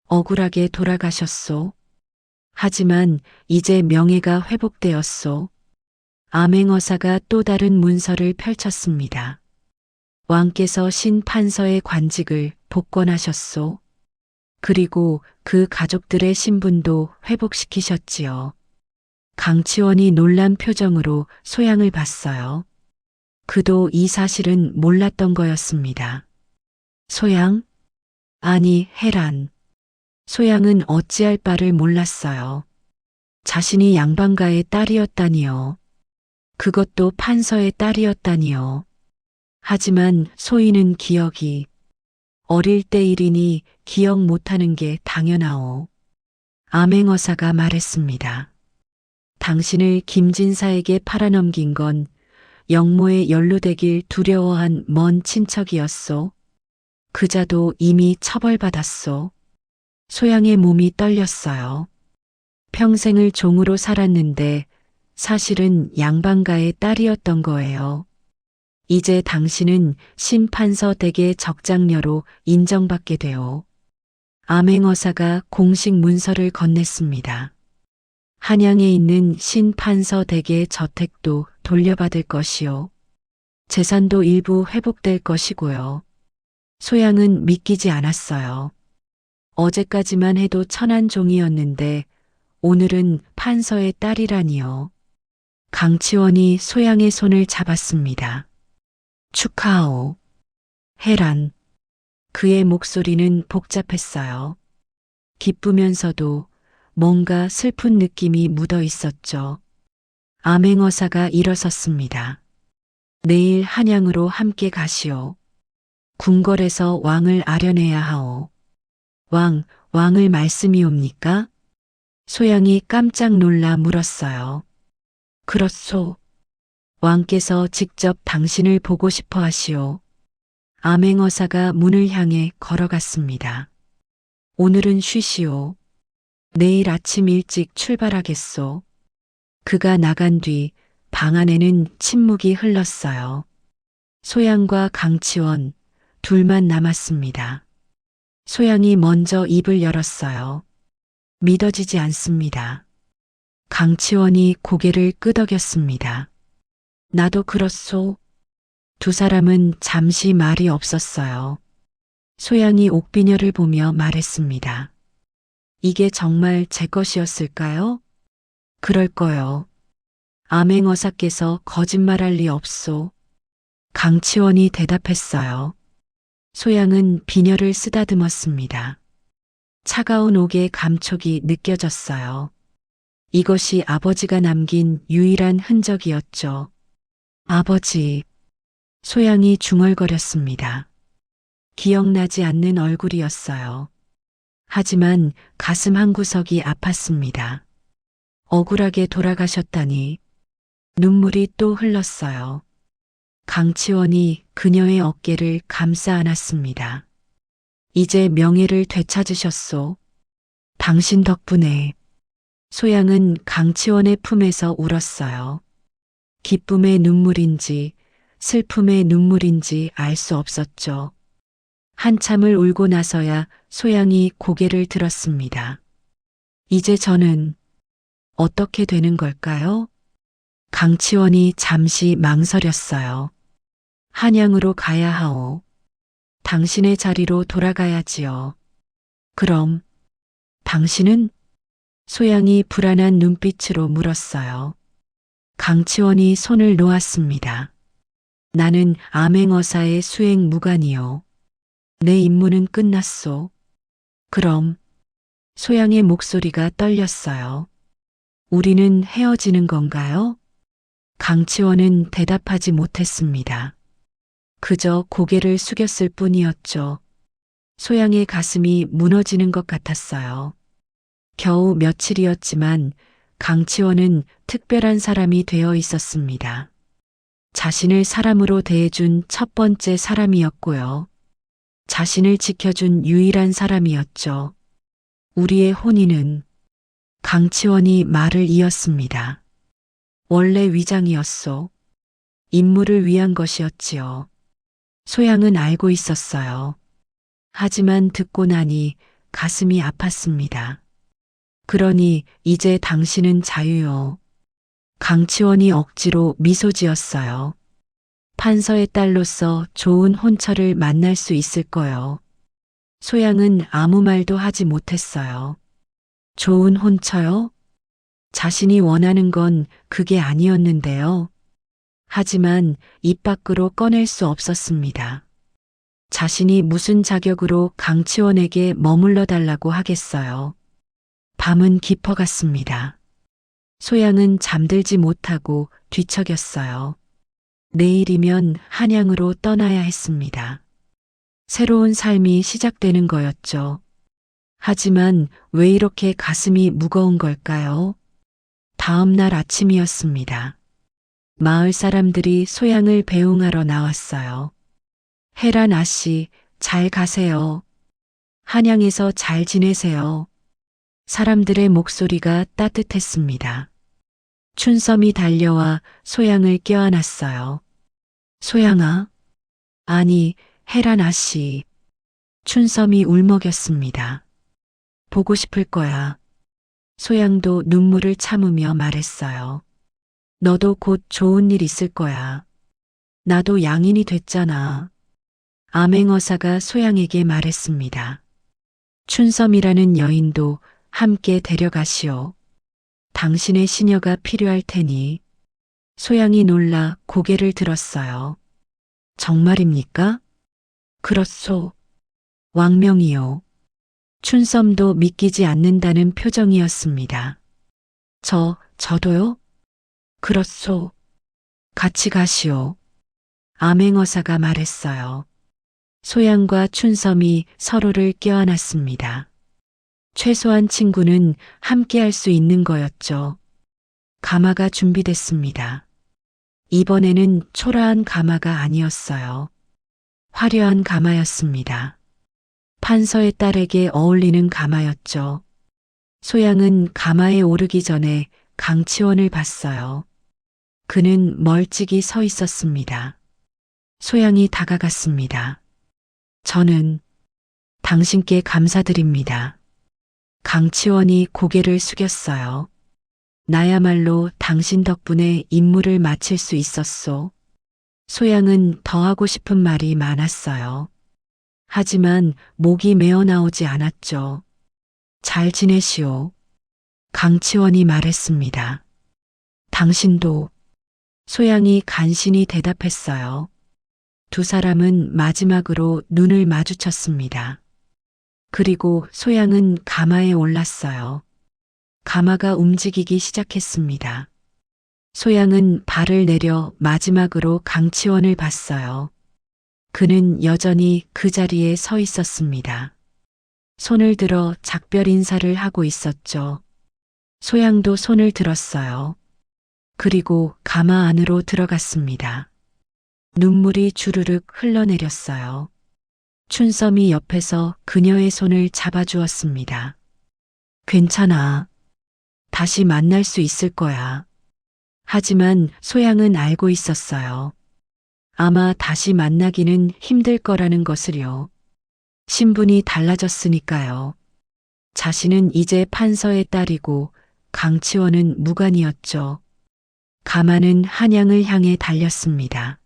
억울하게 돌아가셨소. 하지만 이제 명예가 회복되었소. 암행어사가 또 다른 문서를 펼쳤습니다. 왕께서 신판서의 관직을 복권하셨소. 그리고 그 가족들의 신분도 회복시키셨지요. 강치원이 놀란 표정으로 소양을 봤어요. 그도 이 사실은 몰랐던 거였습니다. 소양? 아니, 혜란. 소양은 어찌할 바를 몰랐어요. 자신이 양반가의 딸이었다니요. 그것도 판서의 딸이었다니요. 하지만 소희는 기억이 어릴 때 일이니 기억 못하는 게 당연하오. 암행어사가 말했습니다. 당신을 김진사에게 팔아넘긴 건 영모에 연루되길 두려워한 먼 친척이었소. 그자도 이미 처벌받았소. 소양의 몸이 떨렸어요. 평생을 종으로 살았는데 사실은 양반가의 딸이었던 거예요. 이제 당신은 신판서 댁의 적장녀로 인정받게 되오. 암행어사가 공식 문서를 건넸습니다. 한양에 있는 신판서 댁의 저택도 돌려받을 것이요. 재산도 일부 회복될 것이고요. 소양은 믿기지 않았어요. 어제까지만 해도 천한 종이었는데 오늘은 판서의 딸이라니요. 강치원이 소양의 손을 잡았습니다. 축하하오. 혜란. 그의 목소리는 복잡했어요. 기쁘면서도 뭔가 슬픈 느낌이 묻어 있었죠. 암행어사가 일어섰습니다. 내일 한양으로 함께 가시오. 궁궐에서 왕을 아련해야 하오. 왕을 말씀이옵니까? 소양이 깜짝 놀라 물었어요. 그렇소. 왕께서 직접 당신을 보고 싶어 하시오. 암행어사가 문을 향해 걸어갔습니다. 오늘은 쉬시오. 내일 아침 일찍 출발하겠소. 그가 나간 뒤 방 안에는 침묵이 흘렀어요. 소양과 강치원 둘만 남았습니다. 소양이 먼저 입을 열었어요. 믿어지지 않습니다. 강치원이 고개를 끄덕였습니다. 나도 그렇소. 두 사람은 잠시 말이 없었어요. 소양이 옥비녀를 보며 말했습니다. 이게 정말 제 것이었을까요? 그럴 거요. 암행어사께서 거짓말할 리 없소. 강치원이 대답했어요. 소양은 비녀를 쓰다듬었습니다. 차가운 옥의 감촉이 느껴졌어요. 이것이 아버지가 남긴 유일한 흔적이었죠. 아버지. 소양이 중얼거렸습니다. 기억나지 않는 얼굴이었어요. 하지만 가슴 한구석이 아팠습니다. 억울하게 돌아가셨다니. 눈물이 또 흘렀어요. 강치원이 그녀의 어깨를 감싸 안았습니다. 이제 명예를 되찾으셨소. 당신 덕분에. 소양은 강치원의 품에서 울었어요. 기쁨의 눈물인지 슬픔의 눈물인지 알 수 없었죠. 한참을 울고 나서야 소양이 고개를 들었습니다. 이제 저는 어떻게 되는 걸까요? 강치원이 잠시 망설였어요. 한양으로 가야 하오. 당신의 자리로 돌아가야지요. 그럼 당신은? 소양이 불안한 눈빛으로 물었어요. 강치원이 손을 놓았습니다. 나는 암행어사의 수행 무관이요. 내 임무는 끝났소. 그럼 소양의 목소리가 떨렸어요. 우리는 헤어지는 건가요? 강치원은 대답하지 못했습니다. 그저 고개를 숙였을 뿐이었죠. 소양의 가슴이 무너지는 것 같았어요. 겨우 며칠이었지만 강치원은 특별한 사람이 되어 있었습니다. 자신을 사람으로 대해준 첫 번째 사람이었고요. 자신을 지켜준 유일한 사람이었죠. 우리의 혼인은 강치원이 말을 이었습니다. 원래 위장이었소. 임무를 위한 것이었지요. 소양은 알고 있었어요. 하지만 듣고 나니 가슴이 아팠습니다. 그러니 이제 당신은 자유요. 강치원이 억지로 미소 지었어요. 판서의 딸로서 좋은 혼처를 만날 수 있을 거요. 소양은 아무 말도 하지 못했어요. 좋은 혼처요? 자신이 원하는 건 그게 아니었는데요. 하지만 입 밖으로 꺼낼 수 없었습니다. 자신이 무슨 자격으로 강치원에게 머물러 달라고 하겠어요. 밤은 깊어갔습니다. 소양은 잠들지 못하고 뒤척였어요. 내일이면 한양으로 떠나야 했습니다. 새로운 삶이 시작되는 거였죠. 하지만 왜 이렇게 가슴이 무거운 걸까요? 다음 날 아침이었습니다. 마을 사람들이 소양을 배웅하러 나왔어요. 혜란 아씨, 잘 가세요. 한양에서 잘 지내세요. 사람들의 목소리가 따뜻했습니다. 춘섬이 달려와 소양을 껴안았어요. 소양아? 아니, 혜란 아씨. 춘섬이 울먹였습니다. 보고 싶을 거야. 소양도 눈물을 참으며 말했어요. 너도 곧 좋은 일 있을 거야. 나도 양인이 됐잖아. 암행어사가 소양에게 말했습니다. 춘섬이라는 여인도 함께 데려가시오. 당신의 시녀가 필요할 테니. 소양이 놀라 고개를 들었어요. 정말입니까? 그렇소. 왕명이요. 춘섬도 믿기지 않는다는 표정이었습니다. 저도요? 그렇소. 같이 가시오. 암행어사가 말했어요. 소양과 춘섬이 서로를 껴안았습니다. 최소한 친구는 함께 할 수 있는 거였죠. 가마가 준비됐습니다. 이번에는 초라한 가마가 아니었어요. 화려한 가마였습니다. 판서의 딸에게 어울리는 가마였죠. 소양은 가마에 오르기 전에 강치원을 봤어요. 그는 멀찍이 서 있었습니다. 소양이 다가갔습니다. 저는 당신께 감사드립니다. 강치원이 고개를 숙였어요. 나야말로 당신 덕분에 임무를 마칠 수 있었소. 소양은 더 하고 싶은 말이 많았어요. 하지만 목이 메어 나오지 않았죠. 잘 지내시오. 강치원이 말했습니다. 당신도. 소양이 간신히 대답했어요. 두 사람은 마지막으로 눈을 마주쳤습니다. 그리고 소양은 가마에 올랐어요. 가마가 움직이기 시작했습니다. 소양은 발을 내려 마지막으로 강치원을 봤어요. 그는 여전히 그 자리에 서 있었습니다. 손을 들어 작별 인사를 하고 있었죠. 소양도 손을 들었어요. 그리고 가마 안으로 들어갔습니다. 눈물이 주르륵 흘러내렸어요. 춘섬이 옆에서 그녀의 손을 잡아주었습니다. 괜찮아. 다시 만날 수 있을 거야. 하지만 소양은 알고 있었어요. 아마 다시 만나기는 힘들 거라는 것을요. 신분이 달라졌으니까요. 자신은 이제 판서의 딸이고 강치원은 무관이었죠. 가마는 한양을 향해 달렸습니다.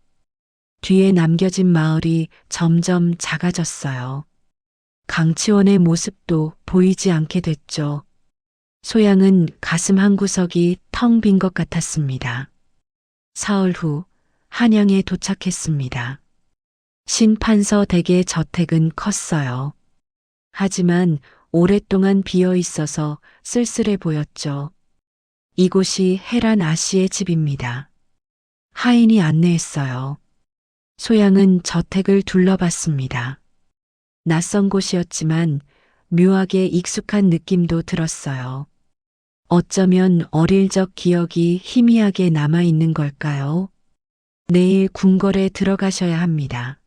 뒤에 남겨진 마을이 점점 작아졌어요. 강치원의 모습도 보이지 않게 됐죠. 소양은 가슴 한구석이 텅 빈 것 같았습니다. 사흘 후 한양에 도착했습니다. 신판서 댁의 저택은 컸어요. 하지만 오랫동안 비어 있어서 쓸쓸해 보였죠. 이곳이 헤란 아씨의 집입니다. 하인이 안내했어요. 소양은 저택을 둘러봤습니다. 낯선 곳이었지만 묘하게 익숙한 느낌도 들었어요. 어쩌면 어릴 적 기억이 희미하게 남아있는 걸까요? 내일 궁궐에 들어가셔야 합니다.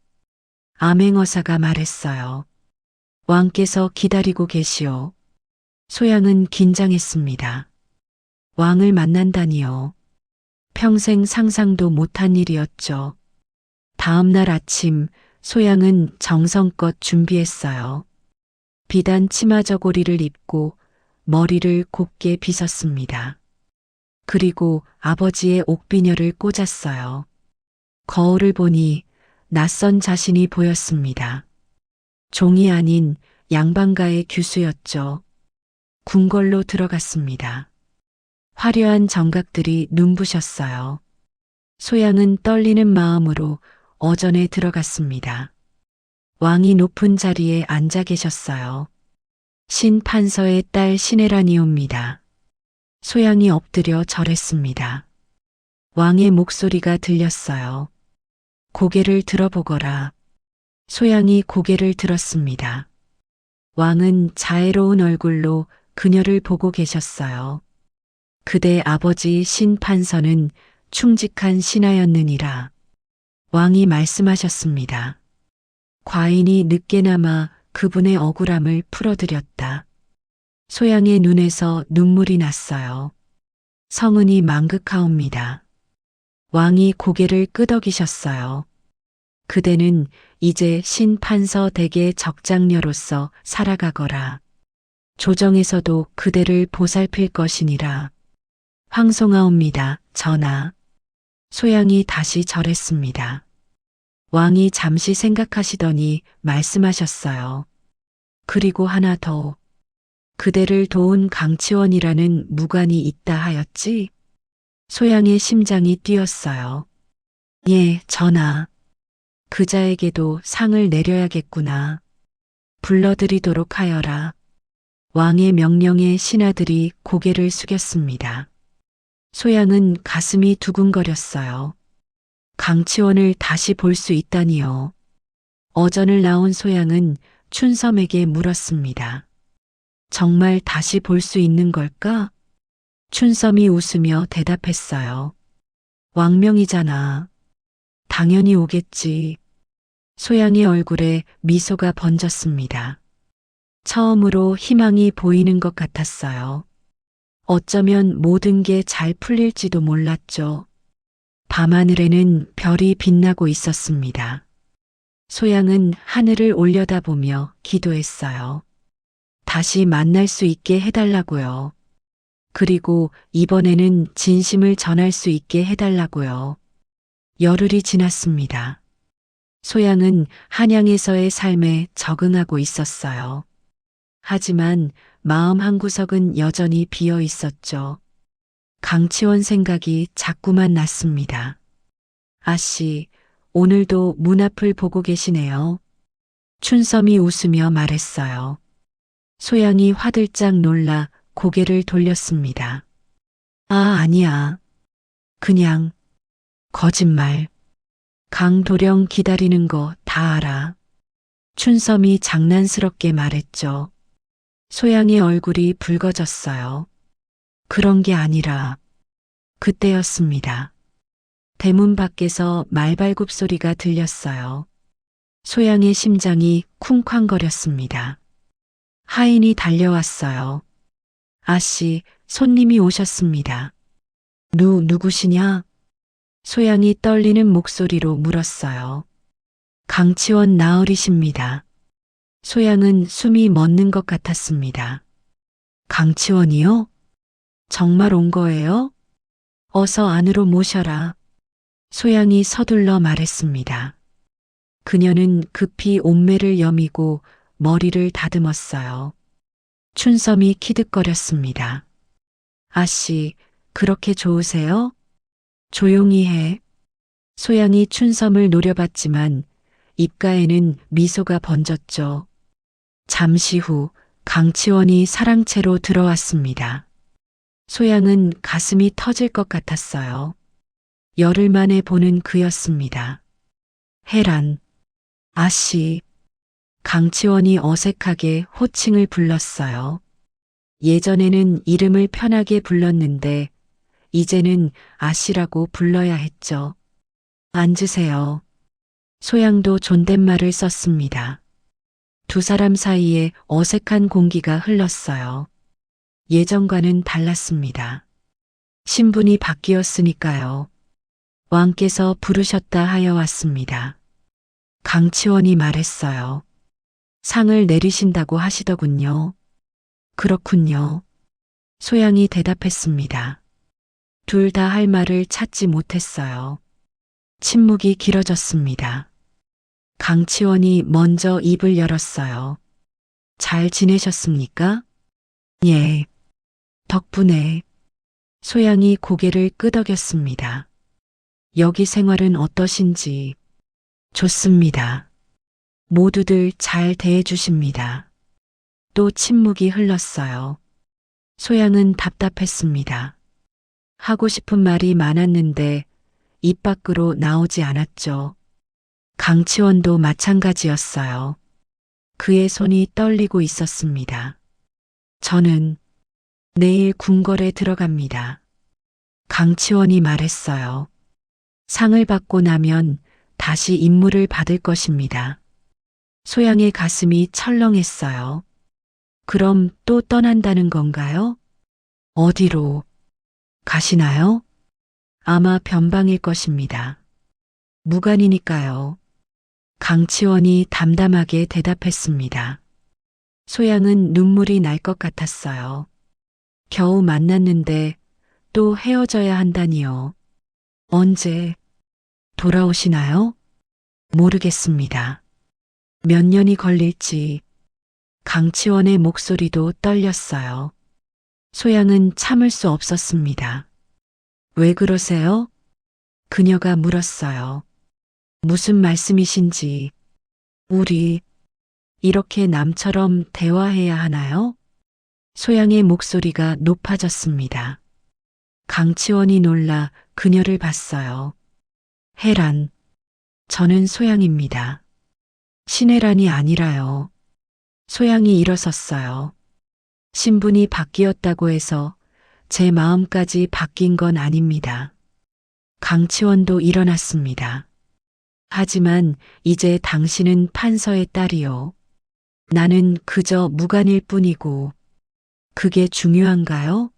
암행어사가 말했어요. 왕께서 기다리고 계시오. 소양은 긴장했습니다. 왕을 만난다니요. 평생 상상도 못한 일이었죠. 다음 날 아침 소양은 정성껏 준비했어요. 비단 치마 저고리를 입고 머리를 곱게 빗었습니다. 그리고 아버지의 옥비녀를 꽂았어요. 거울을 보니 낯선 자신이 보였습니다. 종이 아닌 양반가의 규수였죠. 궁궐로 들어갔습니다. 화려한 정각들이 눈부셨어요. 소양은 떨리는 마음으로 어전에 들어갔습니다. 왕이 높은 자리에 앉아 계셨어요. 신판서의 딸 신혜란이옵니다. 소양이 엎드려 절했습니다. 왕의 목소리가 들렸어요. 고개를 들어보거라. 소양이 고개를 들었습니다. 왕은 자애로운 얼굴로 그녀를 보고 계셨어요. 그대 아버지 신판서는 충직한 신하였느니라. 왕이 말씀하셨습니다. 과인이 늦게나마 그분의 억울함을 풀어드렸다. 소양의 눈에서 눈물이 났어요. 성은이 망극하옵니다. 왕이 고개를 끄덕이셨어요. 그대는 이제 신판서 댁의 적장녀로서 살아가거라. 조정에서도 그대를 보살필 것이니라. 황송하옵니다, 전하. 소양이 다시 절했습니다. 왕이 잠시 생각하시더니 말씀하셨어요. 그리고 하나 더. 그대를 도운 강치원이라는 무관이 있다 하였지? 소양의 심장이 뛰었어요. 예, 전하. 그자에게도 상을 내려야겠구나. 불러드리도록 하여라. 왕의 명령에 신하들이 고개를 숙였습니다. 소양은 가슴이 두근거렸어요. 강치원을 다시 볼 수 있다니요. 어전을 나온 소양은 춘섬에게 물었습니다. 정말 다시 볼 수 있는 걸까? 춘섬이 웃으며 대답했어요. 왕명이잖아. 당연히 오겠지. 소양의 얼굴에 미소가 번졌습니다. 처음으로 희망이 보이는 것 같았어요. 어쩌면 모든 게 잘 풀릴지도 몰랐죠. 밤하늘에는 별이 빛나고 있었습니다. 소양은 하늘을 올려다보며 기도했어요. 다시 만날 수 있게 해달라고요. 그리고 이번에는 진심을 전할 수 있게 해달라고요. 열흘이 지났습니다. 소양은 한양에서의 삶에 적응하고 있었어요. 하지만 마음 한구석은 여전히 비어 있었죠. 강치원 생각이 자꾸만 났습니다. 아씨, 오늘도 문 앞을 보고 계시네요. 춘섬이 웃으며 말했어요. 소양이 화들짝 놀라 고개를 돌렸습니다. 아, 아니야. 그냥 거짓말. 강도령 기다리는 거 다 알아. 춘섬이 장난스럽게 말했죠. 소양의 얼굴이 붉어졌어요. 그런 게 아니라 그때였습니다. 대문 밖에서 말발굽 소리가 들렸어요. 소양의 심장이 쿵쾅거렸습니다. 하인이 달려왔어요. 아씨, 손님이 오셨습니다. 누구시냐? 소양이 떨리는 목소리로 물었어요. 강치원 나으리십니다. 소양은 숨이 멎는 것 같았습니다. 강치원이요? 정말 온 거예요? 어서 안으로 모셔라. 소양이 서둘러 말했습니다. 그녀는 급히 옷매를 여미고 머리를 다듬었어요. 춘섬이 키득거렸습니다. 아씨, 그렇게 좋으세요? 조용히 해. 소양이 춘섬을 노려봤지만 입가에는 미소가 번졌죠. 잠시 후 강치원이 사랑채로 들어왔습니다. 소양은 가슴이 터질 것 같았어요. 열흘 만에 보는 그였습니다. 혜란, 아씨. 강치원이 어색하게 호칭을 불렀어요. 예전에는 이름을 편하게 불렀는데 이제는 아씨라고 불러야 했죠. 앉으세요. 소양도 존댓말을 썼습니다. 두 사람 사이에 어색한 공기가 흘렀어요. 예전과는 달랐습니다. 신분이 바뀌었으니까요. 왕께서 부르셨다 하여 왔습니다. 강치원이 말했어요. 상을 내리신다고 하시더군요. 그렇군요. 소양이 대답했습니다. 둘 다 할 말을 찾지 못했어요. 침묵이 길어졌습니다. 강치원이 먼저 입을 열었어요. 잘 지내셨습니까? 예. 덕분에. 소양이 고개를 끄덕였습니다. 여기 생활은 어떠신지. 좋습니다. 모두들 잘 대해주십니다. 또 침묵이 흘렀어요. 소양은 답답했습니다. 하고 싶은 말이 많았는데 입 밖으로 나오지 않았죠. 강치원도 마찬가지였어요. 그의 손이 떨리고 있었습니다. 저는 내일 궁궐에 들어갑니다. 강치원이 말했어요. 상을 받고 나면 다시 임무를 받을 것입니다. 소양의 가슴이 철렁했어요. 그럼 또 떠난다는 건가요? 어디로 가시나요? 아마 변방일 것입니다. 무관이니까요. 강치원이 담담하게 대답했습니다. 소양은 눈물이 날 것 같았어요. 겨우 만났는데 또 헤어져야 한다니요. 언제 돌아오시나요? 모르겠습니다. 몇 년이 걸릴지. 강치원의 목소리도 떨렸어요. 소양은 참을 수 없었습니다. 왜 그러세요? 그녀가 물었어요. 무슨 말씀이신지. 우리 이렇게 남처럼 대화해야 하나요? 소양의 목소리가 높아졌습니다. 강치원이 놀라 그녀를 봤어요. 혜란, 저는 소양입니다. 신혜란이 아니라요. 소양이 일어섰어요. 신분이 바뀌었다고 해서 제 마음까지 바뀐 건 아닙니다. 강치원도 일어났습니다. 하지만 이제 당신은 판서의 딸이요. 나는 그저 무관일 뿐이고, 그게 중요한가요?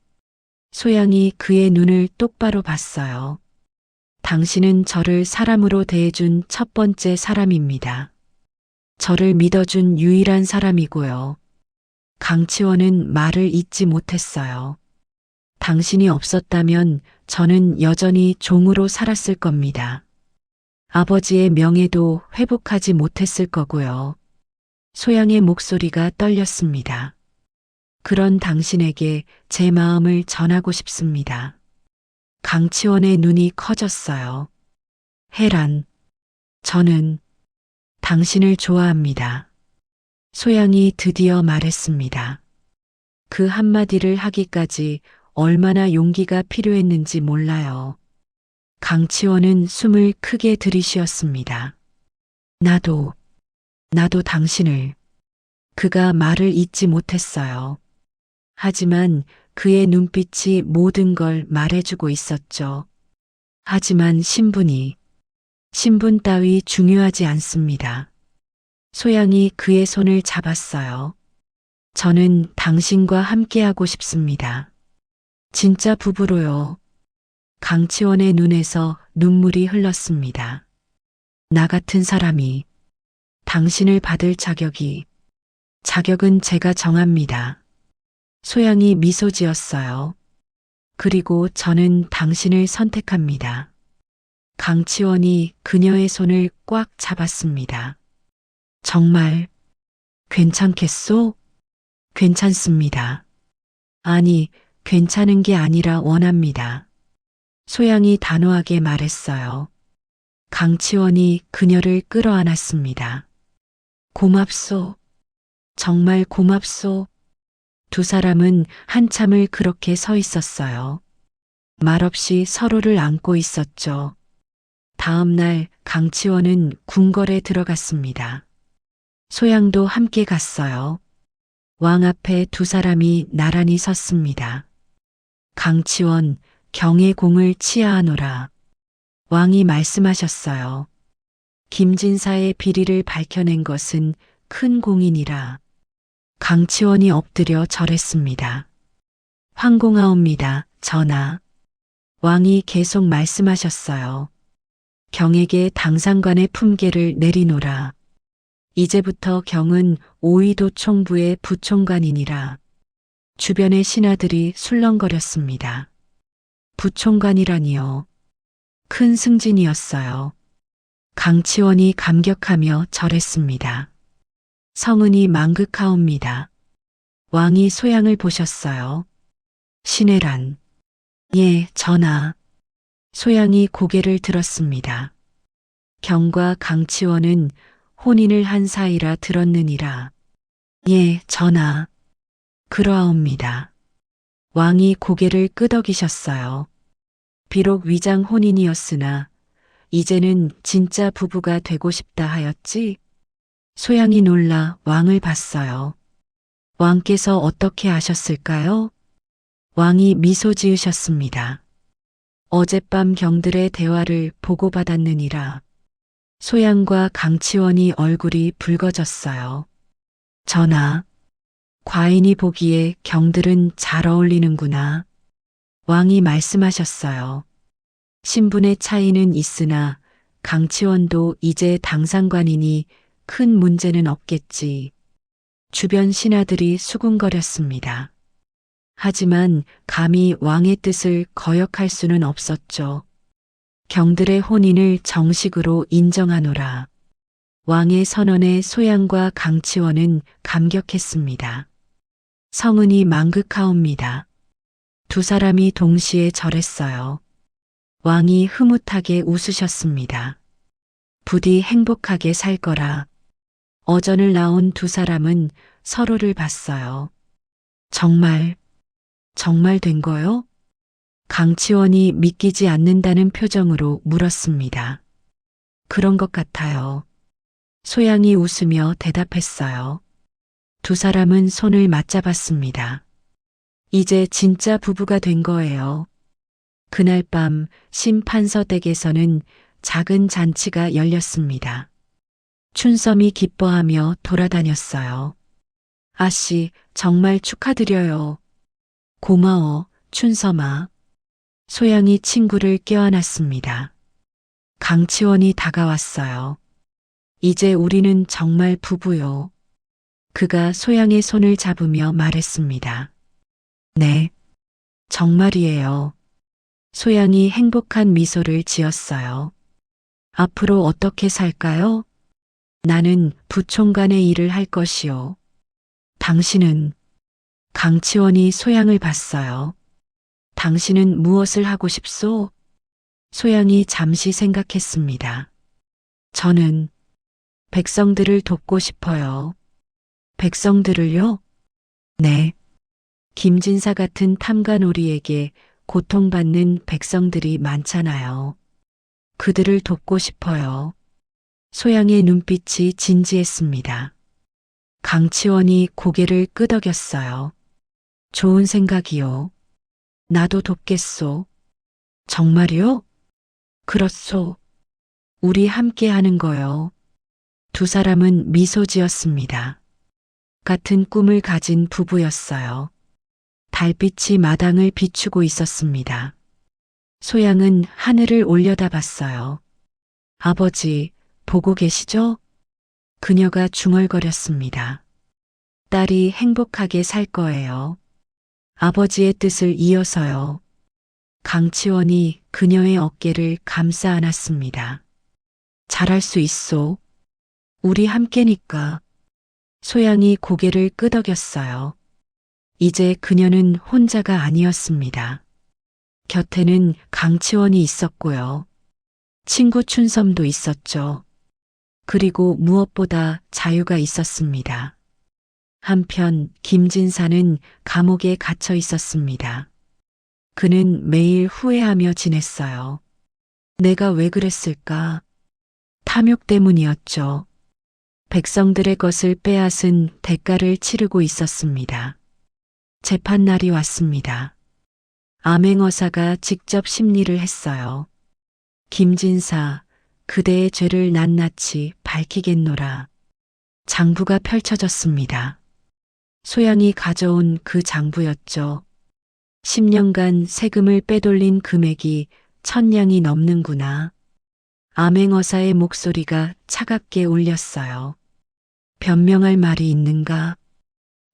소양이 그의 눈을 똑바로 봤어요. 당신은 저를 사람으로 대해준 첫 번째 사람입니다. 저를 믿어준 유일한 사람이고요. 강치원은 말을 잇지 못했어요. 당신이 없었다면 저는 여전히 종으로 살았을 겁니다. 아버지의 명예도 회복하지 못했을 거고요. 소양의 목소리가 떨렸습니다. 그런 당신에게 제 마음을 전하고 싶습니다. 강치원의 눈이 커졌어요. 혜란, 저는 당신을 좋아합니다. 소양이 드디어 말했습니다. 그 한마디를 하기까지 얼마나 용기가 필요했는지 몰라요. 강치원은 숨을 크게 들이쉬었습니다. 나도 당신을. 그가 말을 잇지 못했어요. 하지만 그의 눈빛이 모든 걸 말해주고 있었죠. 하지만 신분 따위 중요하지 않습니다. 소양이 그의 손을 잡았어요. 저는 당신과 함께하고 싶습니다. 진짜 부부로요. 강치원의 눈에서 눈물이 흘렀습니다. 나 같은 사람이 당신을 받을 자격은 제가 정합니다. 소양이 미소 지었어요. 그리고 저는 당신을 선택합니다. 강치원이 그녀의 손을 꽉 잡았습니다. 정말 괜찮겠소? 괜찮습니다. 아니, 괜찮은 게 아니라 원합니다. 소양이 단호하게 말했어요. 강치원이 그녀를 끌어안았습니다. 고맙소. 정말 고맙소. 두 사람은 한참을 그렇게 서 있었어요. 말없이 서로를 안고 있었죠. 다음 날 강치원은 궁궐에 들어갔습니다. 소양도 함께 갔어요. 왕 앞에 두 사람이 나란히 섰습니다. 강치원, 경의 공을 치하하노라. 왕이 말씀하셨어요. 김진사의 비리를 밝혀낸 것은 큰 공이니라. 강치원이 엎드려 절했습니다. 황공하옵니다, 전하. 왕이 계속 말씀하셨어요. 경에게 당상관의 품계를 내리노라. 이제부터 경은 오이도 총부의 부총관이니라. 주변의 신하들이 술렁거렸습니다. 부총관이라니요. 큰 승진이었어요. 강치원이 감격하며 절했습니다. 성은이 망극하옵니다. 왕이 소양을 보셨어요. 신혜란. 예, 전하. 소양이 고개를 들었습니다. 경과 강치원은 혼인을 한 사이라 들었느니라. 예, 전하. 그러하옵니다. 왕이 고개를 끄덕이셨어요. 비록 위장 혼인이었으나 이제는 진짜 부부가 되고 싶다 하였지? 소양이 놀라 왕을 봤어요. 왕께서 어떻게 아셨을까요? 왕이 미소 지으셨습니다. 어젯밤 경들의 대화를 보고받았느니라. 소양과 강치원이 얼굴이 붉어졌어요. 전하, 과인이 보기에 경들은 잘 어울리는구나. 왕이 말씀하셨어요. 신분의 차이는 있으나 강치원도 이제 당상관이니 큰 문제는 없겠지. 주변 신하들이 수군거렸습니다. 하지만 감히 왕의 뜻을 거역할 수는 없었죠. 경들의 혼인을 정식으로 인정하노라. 왕의 선언에 소양과 강치원은 감격했습니다. 성은이 망극하옵니다. 두 사람이 동시에 절했어요. 왕이 흐뭇하게 웃으셨습니다. 부디 행복하게 살 거라. 어전을 나온 두 사람은 서로를 봤어요. 정말 된 거요? 강치원이 믿기지 않는다는 표정으로 물었습니다. 그런 것 같아요. 소양이 웃으며 대답했어요. 두 사람은 손을 맞잡았습니다. 이제 진짜 부부가 된 거예요. 그날 밤 심판서 댁에서는 작은 잔치가 열렸습니다. 춘섬이 기뻐하며 돌아다녔어요. 아씨, 정말 축하드려요. 고마워, 춘섬아. 소양이 친구를 껴안았습니다. 강치원이 다가왔어요. 이제 우리는 정말 부부요. 그가 소양의 손을 잡으며 말했습니다. 네, 정말이에요. 소양이 행복한 미소를 지었어요. 앞으로 어떻게 살까요? 나는 부총관의 일을 할 것이요. 당신은? 강치원이 소양을 봤어요. 당신은 무엇을 하고 싶소? 소양이 잠시 생각했습니다. 저는 백성들을 돕고 싶어요. 백성들을요? 네. 김진사 같은 탐관오리에게 고통받는 백성들이 많잖아요. 그들을 돕고 싶어요. 소양의 눈빛이 진지했습니다. 강치원이 고개를 끄덕였어요. 좋은 생각이요. 나도 돕겠소. 정말요? 그렇소. 우리 함께 하는 거요. 두 사람은 미소 지었습니다. 같은 꿈을 가진 부부였어요. 달빛이 마당을 비추고 있었습니다. 소양은 하늘을 올려다봤어요. 아버지, 보고 계시죠? 그녀가 중얼거렸습니다. 딸이 행복하게 살 거예요. 아버지의 뜻을 이어서요. 강치원이 그녀의 어깨를 감싸 안았습니다. 잘할 수 있소. 우리 함께니까. 소양이 고개를 끄덕였어요. 이제 그녀는 혼자가 아니었습니다. 곁에는 강치원이 있었고요. 친구 춘섬도 있었죠. 그리고 무엇보다 자유가 있었습니다. 한편 김진사는 감옥에 갇혀 있었습니다. 그는 매일 후회하며 지냈어요. 내가 왜 그랬을까? 탐욕 때문이었죠. 백성들의 것을 빼앗은 대가를 치르고 있었습니다. 재판날이 왔습니다. 암행어사가 직접 심리를 했어요. 김진사, 그대의 죄를 낱낱이 밝히겠노라. 장부가 펼쳐졌습니다. 소양이 가져온 그 장부였죠. 10년간 세금을 빼돌린 금액이 1,000냥이 넘는구나. 암행어사의 목소리가 차갑게 울렸어요. 변명할 말이 있는가?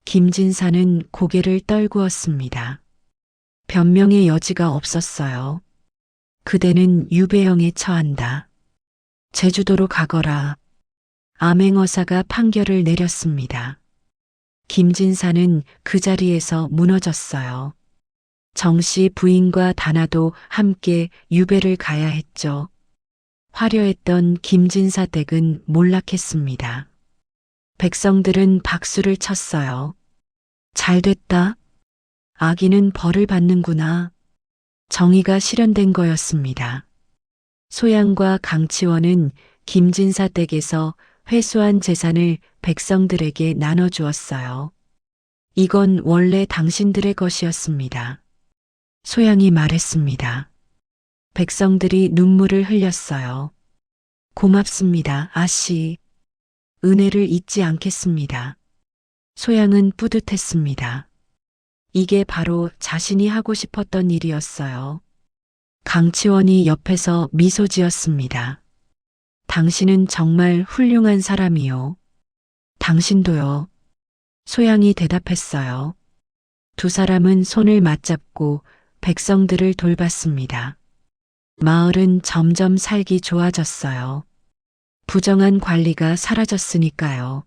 김진사는 고개를 떨구었습니다. 변명의 여지가 없었어요. 그대는 유배형에 처한다. 제주도로 가거라. 암행어사가 판결을 내렸습니다. 김진사는 그 자리에서 무너졌어요. 정씨 부인과 다나도 함께 유배를 가야 했죠. 화려했던 김진사 댁은 몰락했습니다. 백성들은 박수를 쳤어요. 잘 됐다. 악인은 벌을 받는구나. 정의가 실현된 거였습니다. 소양과 강치원은 김진사 댁에서 회수한 재산을 백성들에게 나눠주었어요. 이건 원래 당신들의 것이었습니다. 소양이 말했습니다. 백성들이 눈물을 흘렸어요. 고맙습니다, 아씨. 은혜를 잊지 않겠습니다. 소양은 뿌듯했습니다. 이게 바로 자신이 하고 싶었던 일이었어요. 강치원이 옆에서 미소 지었습니다. 당신은 정말 훌륭한 사람이요. 당신도요. 소양이 대답했어요. 두 사람은 손을 맞잡고 백성들을 돌봤습니다. 마을은 점점 살기 좋아졌어요. 부정한 관리가 사라졌으니까요.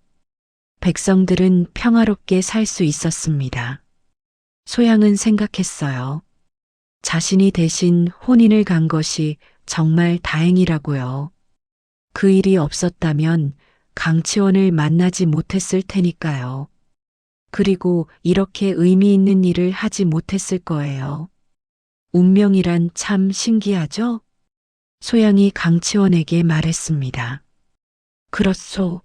백성들은 평화롭게 살 수 있었습니다. 소양은 생각했어요. 자신이 대신 혼인을 간 것이 정말 다행이라고요. 그 일이 없었다면 강치원을 만나지 못했을 테니까요. 그리고 이렇게 의미 있는 일을 하지 못했을 거예요. 운명이란 참 신기하죠? 소양이 강치원에게 말했습니다. 그렇소.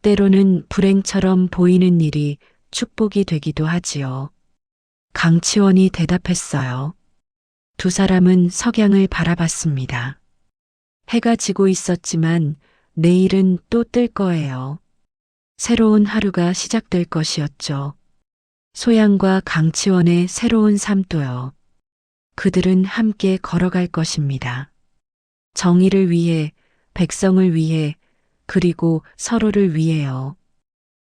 때로는 불행처럼 보이는 일이 축복이 되기도 하지요. 강치원이 대답했어요. 두 사람은 석양을 바라봤습니다. 해가 지고 있었지만 내일은 또 뜰 거예요. 새로운 하루가 시작될 것이었죠. 소양과 강치원의 새로운 삶도요. 그들은 함께 걸어갈 것입니다. 정의를 위해, 백성을 위해, 그리고 서로를 위해요.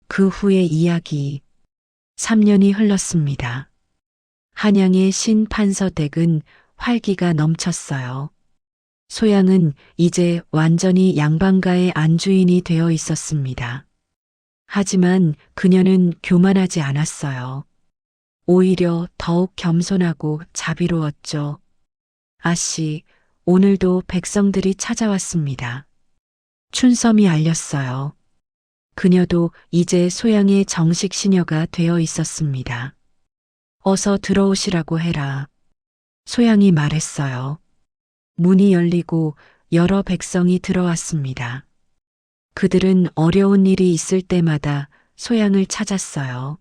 그 후의 이야기. 3년이 흘렀습니다. 한양의 신판서댁은 활기가 넘쳤어요. 소양은 이제 완전히 양반가의 안주인이 되어 있었습니다. 하지만 그녀는 교만하지 않았어요. 오히려 더욱 겸손하고 자비로웠죠. 아씨, 오늘도 백성들이 찾아왔습니다. 춘섬이 알렸어요. 그녀도 이제 소양의 정식 시녀가 되어 있었습니다. 어서 들어오시라고 해라. 소양이 말했어요. 문이 열리고 여러 백성이 들어왔습니다. 그들은 어려운 일이 있을 때마다 소양을 찾았어요.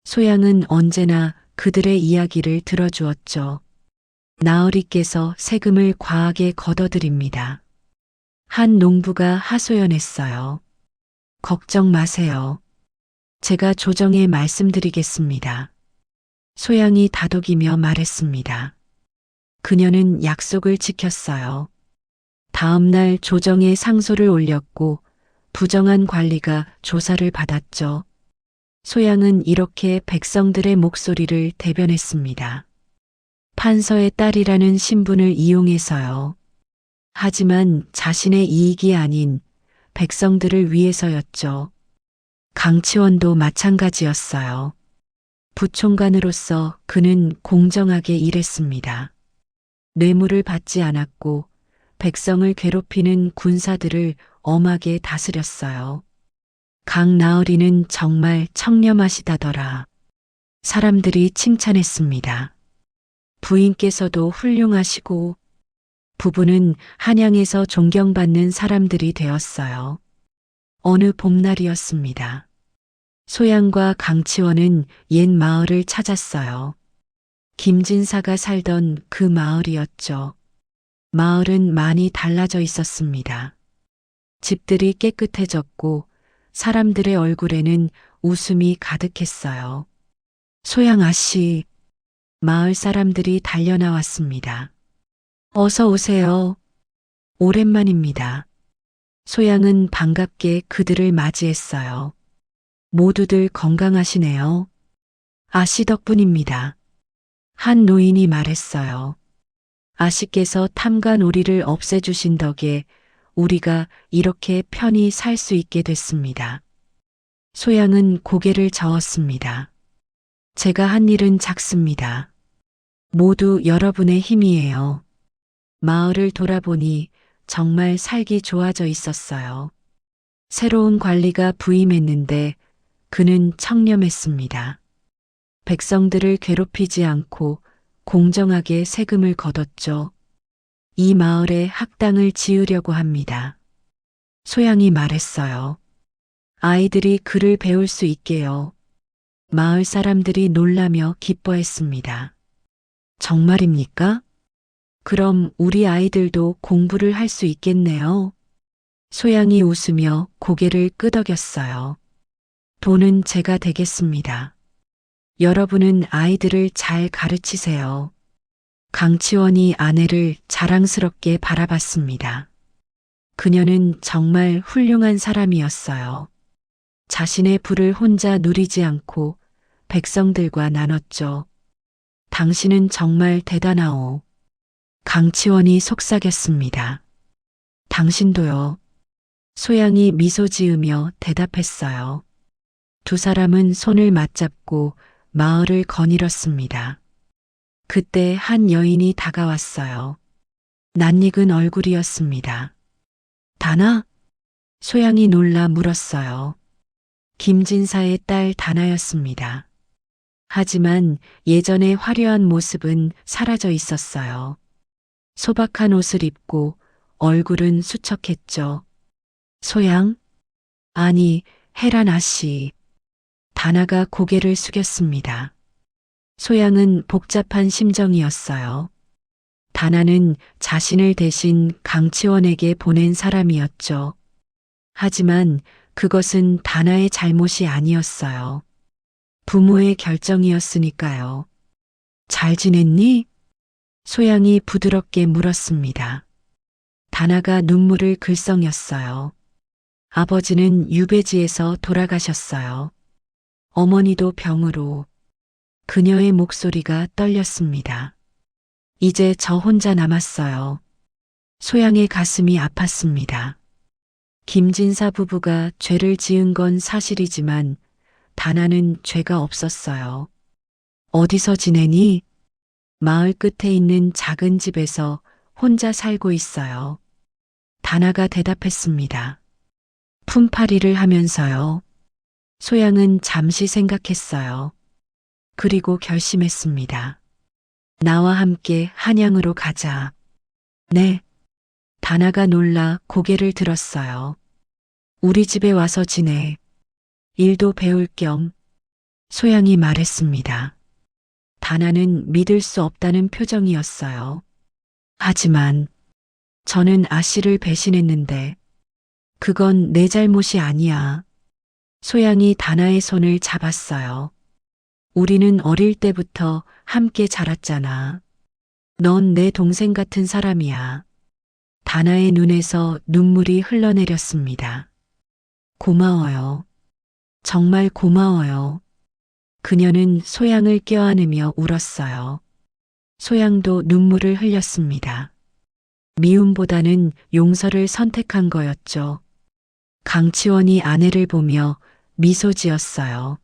소양은 언제나 그들의 이야기를 들어주었죠. 나으리께서 세금을 과하게 걷어들입니다. 한 농부가 하소연했어요. 걱정 마세요. 제가 조정에 말씀드리겠습니다. 소양이 다독이며 말했습니다. 그녀는 약속을 지켰어요. 다음 날 조정에 상소를 올렸고 부정한 관리가 조사를 받았죠. 소양은 이렇게 백성들의 목소리를 대변했습니다. 판서의 딸이라는 신분을 이용해서요. 하지만 자신의 이익이 아닌 백성들을 위해서였죠. 강치원도 마찬가지였어요. 부총관으로서 그는 공정하게 일했습니다. 뇌물을 받지 않았고 백성을 괴롭히는 군사들을 엄하게 다스렸어요. 강나으리는 정말 청렴하시다더라. 사람들이 칭찬했습니다. 부인께서도 훌륭하시고 부부는 한양에서 존경받는 사람들이 되었어요. 어느 봄날이었습니다. 소양과 강치원은 옛 마을을 찾았어요. 김진사가 살던 그 마을이었죠. 마을은 많이 달라져 있었습니다. 집들이 깨끗해졌고 사람들의 얼굴에는 웃음이 가득했어요. 소양 아씨, 마을 사람들이 달려나왔습니다. 어서 오세요. 오랜만입니다. 소양은 반갑게 그들을 맞이했어요. 모두들 건강하시네요. 아씨 덕분입니다. 한 노인이 말했어요. 아씨께서 탐관오리를 없애주신 덕에 우리가 이렇게 편히 살 수 있게 됐습니다. 소양은 고개를 저었습니다. 제가 한 일은 작습니다. 모두 여러분의 힘이에요. 마을을 돌아보니 정말 살기 좋아져 있었어요. 새로운 관리가 부임했는데 그는 청렴했습니다. 백성들을 괴롭히지 않고 공정하게 세금을 걷었죠. 이 마을에 학당을 지으려고 합니다. 소양이 말했어요. 아이들이 글을 배울 수 있게요. 마을 사람들이 놀라며 기뻐했습니다. 정말입니까? 그럼 우리 아이들도 공부를 할 수 있겠네요. 소양이 웃으며 고개를 끄덕였어요. 돈은 제가 되겠습니다. 여러분은 아이들을 잘 가르치세요. 강치원이 아내를 자랑스럽게 바라봤습니다. 그녀는 정말 훌륭한 사람이었어요. 자신의 부를 혼자 누리지 않고 백성들과 나눴죠. 당신은 정말 대단하오. 강치원이 속삭였습니다. 당신도요. 소양이 미소 지으며 대답했어요. 두 사람은 손을 맞잡고 마을을 거닐었습니다. 그때 한 여인이 다가왔어요. 낯익은 얼굴이었습니다. 다나? 소양이 놀라 물었어요. 김진사의 딸 다나였습니다. 하지만 예전의 화려한 모습은 사라져 있었어요. 소박한 옷을 입고 얼굴은 수척했죠. 소양? 아니, 헤란 아씨. 다나가 고개를 숙였습니다. 소양은 복잡한 심정이었어요. 다나는 자신을 대신 강치원에게 보낸 사람이었죠. 하지만 그것은 다나의 잘못이 아니었어요. 부모의 결정이었으니까요. 잘 지냈니? 소양이 부드럽게 물었습니다. 다나가 눈물을 글썽였어요. 아버지는 유배지에서 돌아가셨어요. 어머니도 병으로. 그녀의 목소리가 떨렸습니다. 이제 저 혼자 남았어요. 소양의 가슴이 아팠습니다. 김진사 부부가 죄를 지은 건 사실이지만 다나는 죄가 없었어요. 어디서 지내니? 마을 끝에 있는 작은 집에서 혼자 살고 있어요. 다나가 대답했습니다. 품팔이를 하면서요. 소양은 잠시 생각했어요. 그리고 결심했습니다. 나와 함께 한양으로 가자. 네. 다나가 놀라 고개를 들었어요. 우리 집에 와서 지내. 일도 배울 겸. 소양이 말했습니다. 다나는 믿을 수 없다는 표정이었어요. 하지만 저는 아씨를 배신했는데 그건 내 잘못이 아니야. 소양이 다나의 손을 잡았어요. 우리는 어릴 때부터 함께 자랐잖아. 넌 내 동생 같은 사람이야. 다나의 눈에서 눈물이 흘러내렸습니다. 고마워요. 정말 고마워요. 그녀는 소양을 껴안으며 울었어요. 소양도 눈물을 흘렸습니다. 미움보다는 용서를 선택한 거였죠. 강치원이 아내를 보며 미소 지었어요.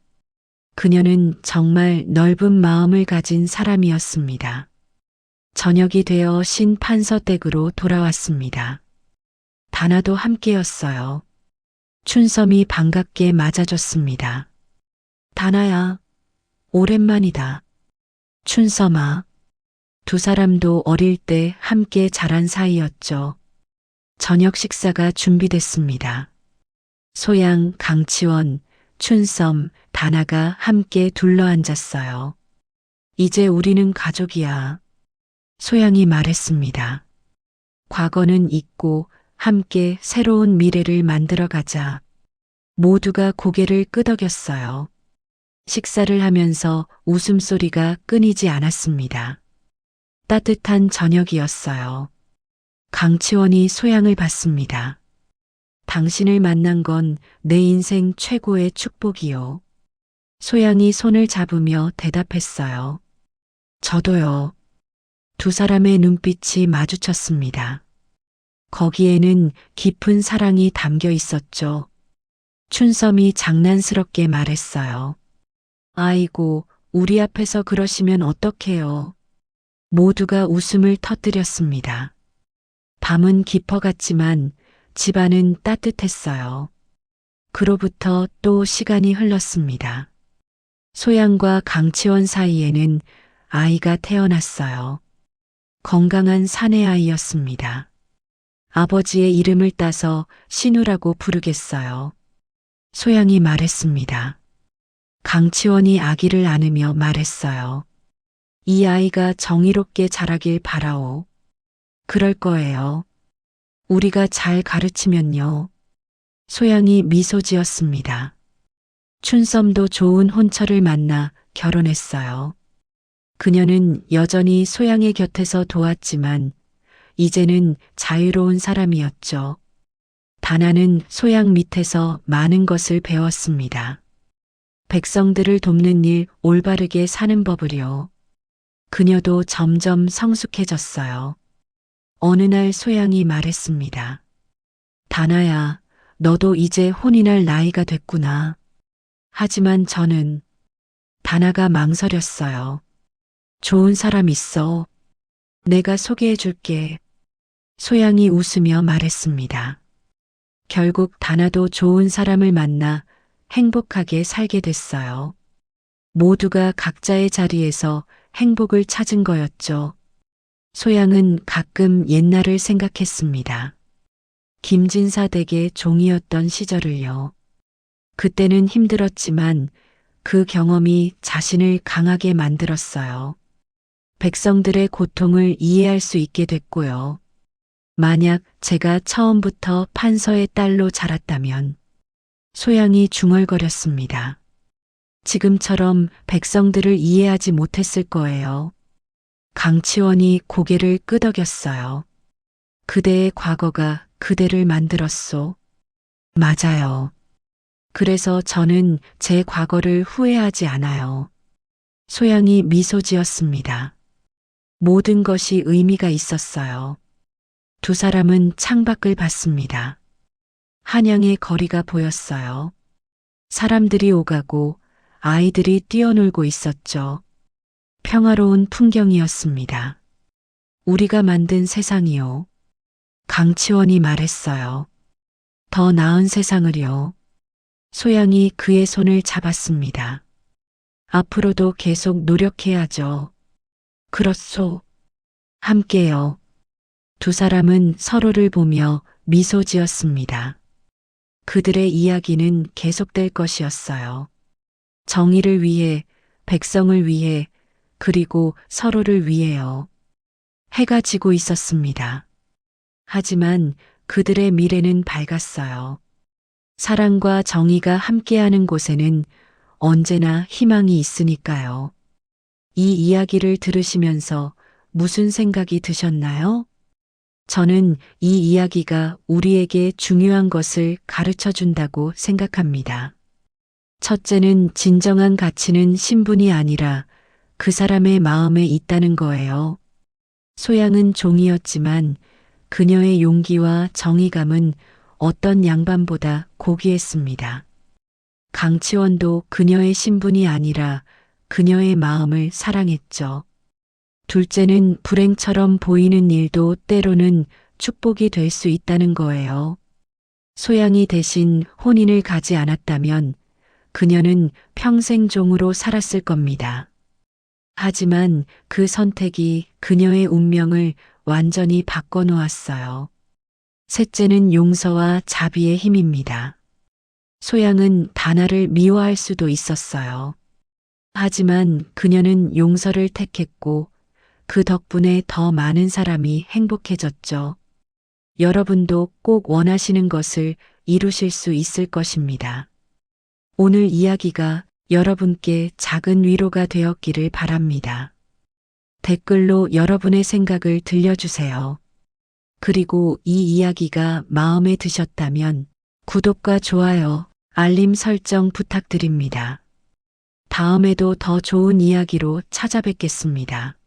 그녀는 정말 넓은 마음을 가진 사람이었습니다. 저녁이 되어 신 판서 댁으로 돌아왔습니다. 다나도 함께였어요. 춘섬이 반갑게 맞아줬습니다. 다나야, 오랜만이다. 춘섬아. 두 사람도 어릴 때 함께 자란 사이였죠. 저녁 식사가 준비됐습니다. 소양, 강치원, 춘섬, 다나가 함께 둘러앉았어요. 이제 우리는 가족이야. 소양이 말했습니다. 과거는 잊고 함께 새로운 미래를 만들어 가자. 모두가 고개를 끄덕였어요. 식사를 하면서 웃음소리가 끊이지 않았습니다. 따뜻한 저녁이었어요. 강치원이 소양을 봤습니다. 당신을 만난 건 내 인생 최고의 축복이요. 소양이 손을 잡으며 대답했어요. 저도요. 두 사람의 눈빛이 마주쳤습니다. 거기에는 깊은 사랑이 담겨 있었죠. 춘섬이 장난스럽게 말했어요. 아이고, 우리 앞에서 그러시면 어떡해요. 모두가 웃음을 터뜨렸습니다. 밤은 깊어갔지만 집안은 따뜻했어요. 그로부터 또 시간이 흘렀습니다. 소양과 강치원 사이에는 아이가 태어났어요. 건강한 사내아이였습니다. 아버지의 이름을 따서 신우라고 부르겠어요. 소양이 말했습니다. 강치원이 아기를 안으며 말했어요. 이 아이가 정의롭게 자라길 바라오. 그럴 거예요. 우리가 잘 가르치면요. 소양이 미소 지었습니다. 춘섬도 좋은 혼처를 만나 결혼했어요. 그녀는 여전히 소양의 곁에서 도왔지만 이제는 자유로운 사람이었죠. 다나는 소양 밑에서 많은 것을 배웠습니다. 백성들을 돕는 일 올바르게 사는 법을요. 그녀도 점점 성숙해졌어요. 어느 날 소양이 말했습니다. 다나야, 너도 이제 혼인할 나이가 됐구나. 하지만 저는 다나가 망설였어요. 좋은 사람 있어. 내가 소개해 줄게. 소양이 웃으며 말했습니다. 결국 다나도 좋은 사람을 만나 행복하게 살게 됐어요. 모두가 각자의 자리에서 행복을 찾은 거였죠. 소양은 가끔 옛날을 생각했습니다. 김진사 댁의 종이었던 시절을요. 그때는 힘들었지만 그 경험이 자신을 강하게 만들었어요. 백성들의 고통을 이해할 수 있게 됐고요. 만약 제가 처음부터 판서의 딸로 자랐다면 소양이 중얼거렸습니다. 지금처럼 백성들을 이해하지 못했을 거예요. 강치원이 고개를 끄덕였어요. 그대의 과거가 그대를 만들었소. 맞아요. 그래서 저는 제 과거를 후회하지 않아요. 소양이 미소 지었습니다. 모든 것이 의미가 있었어요. 두 사람은 창밖을 봤습니다. 한양의 거리가 보였어요. 사람들이 오가고 아이들이 뛰어놀고 있었죠. 평화로운 풍경이었습니다. 우리가 만든 세상이요. 강치원이 말했어요. 더 나은 세상을요. 소양이 그의 손을 잡았습니다. 앞으로도 계속 노력해야죠. 그렇소. 함께요. 두 사람은 서로를 보며 미소 지었습니다. 그들의 이야기는 계속될 것이었어요. 정의를 위해, 백성을 위해, 그리고 서로를 위해요. 해가 지고 있었습니다. 하지만 그들의 미래는 밝았어요. 사랑과 정의가 함께하는 곳에는 언제나 희망이 있으니까요. 이 이야기를 들으시면서 무슨 생각이 드셨나요? 저는 이 이야기가 우리에게 중요한 것을 가르쳐 준다고 생각합니다. 첫째는 진정한 가치는 신분이 아니라 그 사람의 마음에 있다는 거예요. 소양은 종이었지만 그녀의 용기와 정의감은 어떤 양반보다 고귀했습니다. 강치원도 그녀의 신분이 아니라 그녀의 마음을 사랑했죠. 둘째는 불행처럼 보이는 일도 때로는 축복이 될 수 있다는 거예요. 소양이 대신 혼인을 가지 않았다면 그녀는 평생 종으로 살았을 겁니다. 하지만 그 선택이 그녀의 운명을 완전히 바꿔놓았어요. 셋째는 용서와 자비의 힘입니다. 소양은 다나를 미워할 수도 있었어요. 하지만 그녀는 용서를 택했고 그 덕분에 더 많은 사람이 행복해졌죠. 여러분도 꼭 원하시는 것을 이루실 수 있을 것입니다. 오늘 이야기가 여러분께 작은 위로가 되었기를 바랍니다. 댓글로 여러분의 생각을 들려주세요. 그리고 이 이야기가 마음에 드셨다면 구독과 좋아요, 알림 설정 부탁드립니다. 다음에도 더 좋은 이야기로 찾아뵙겠습니다.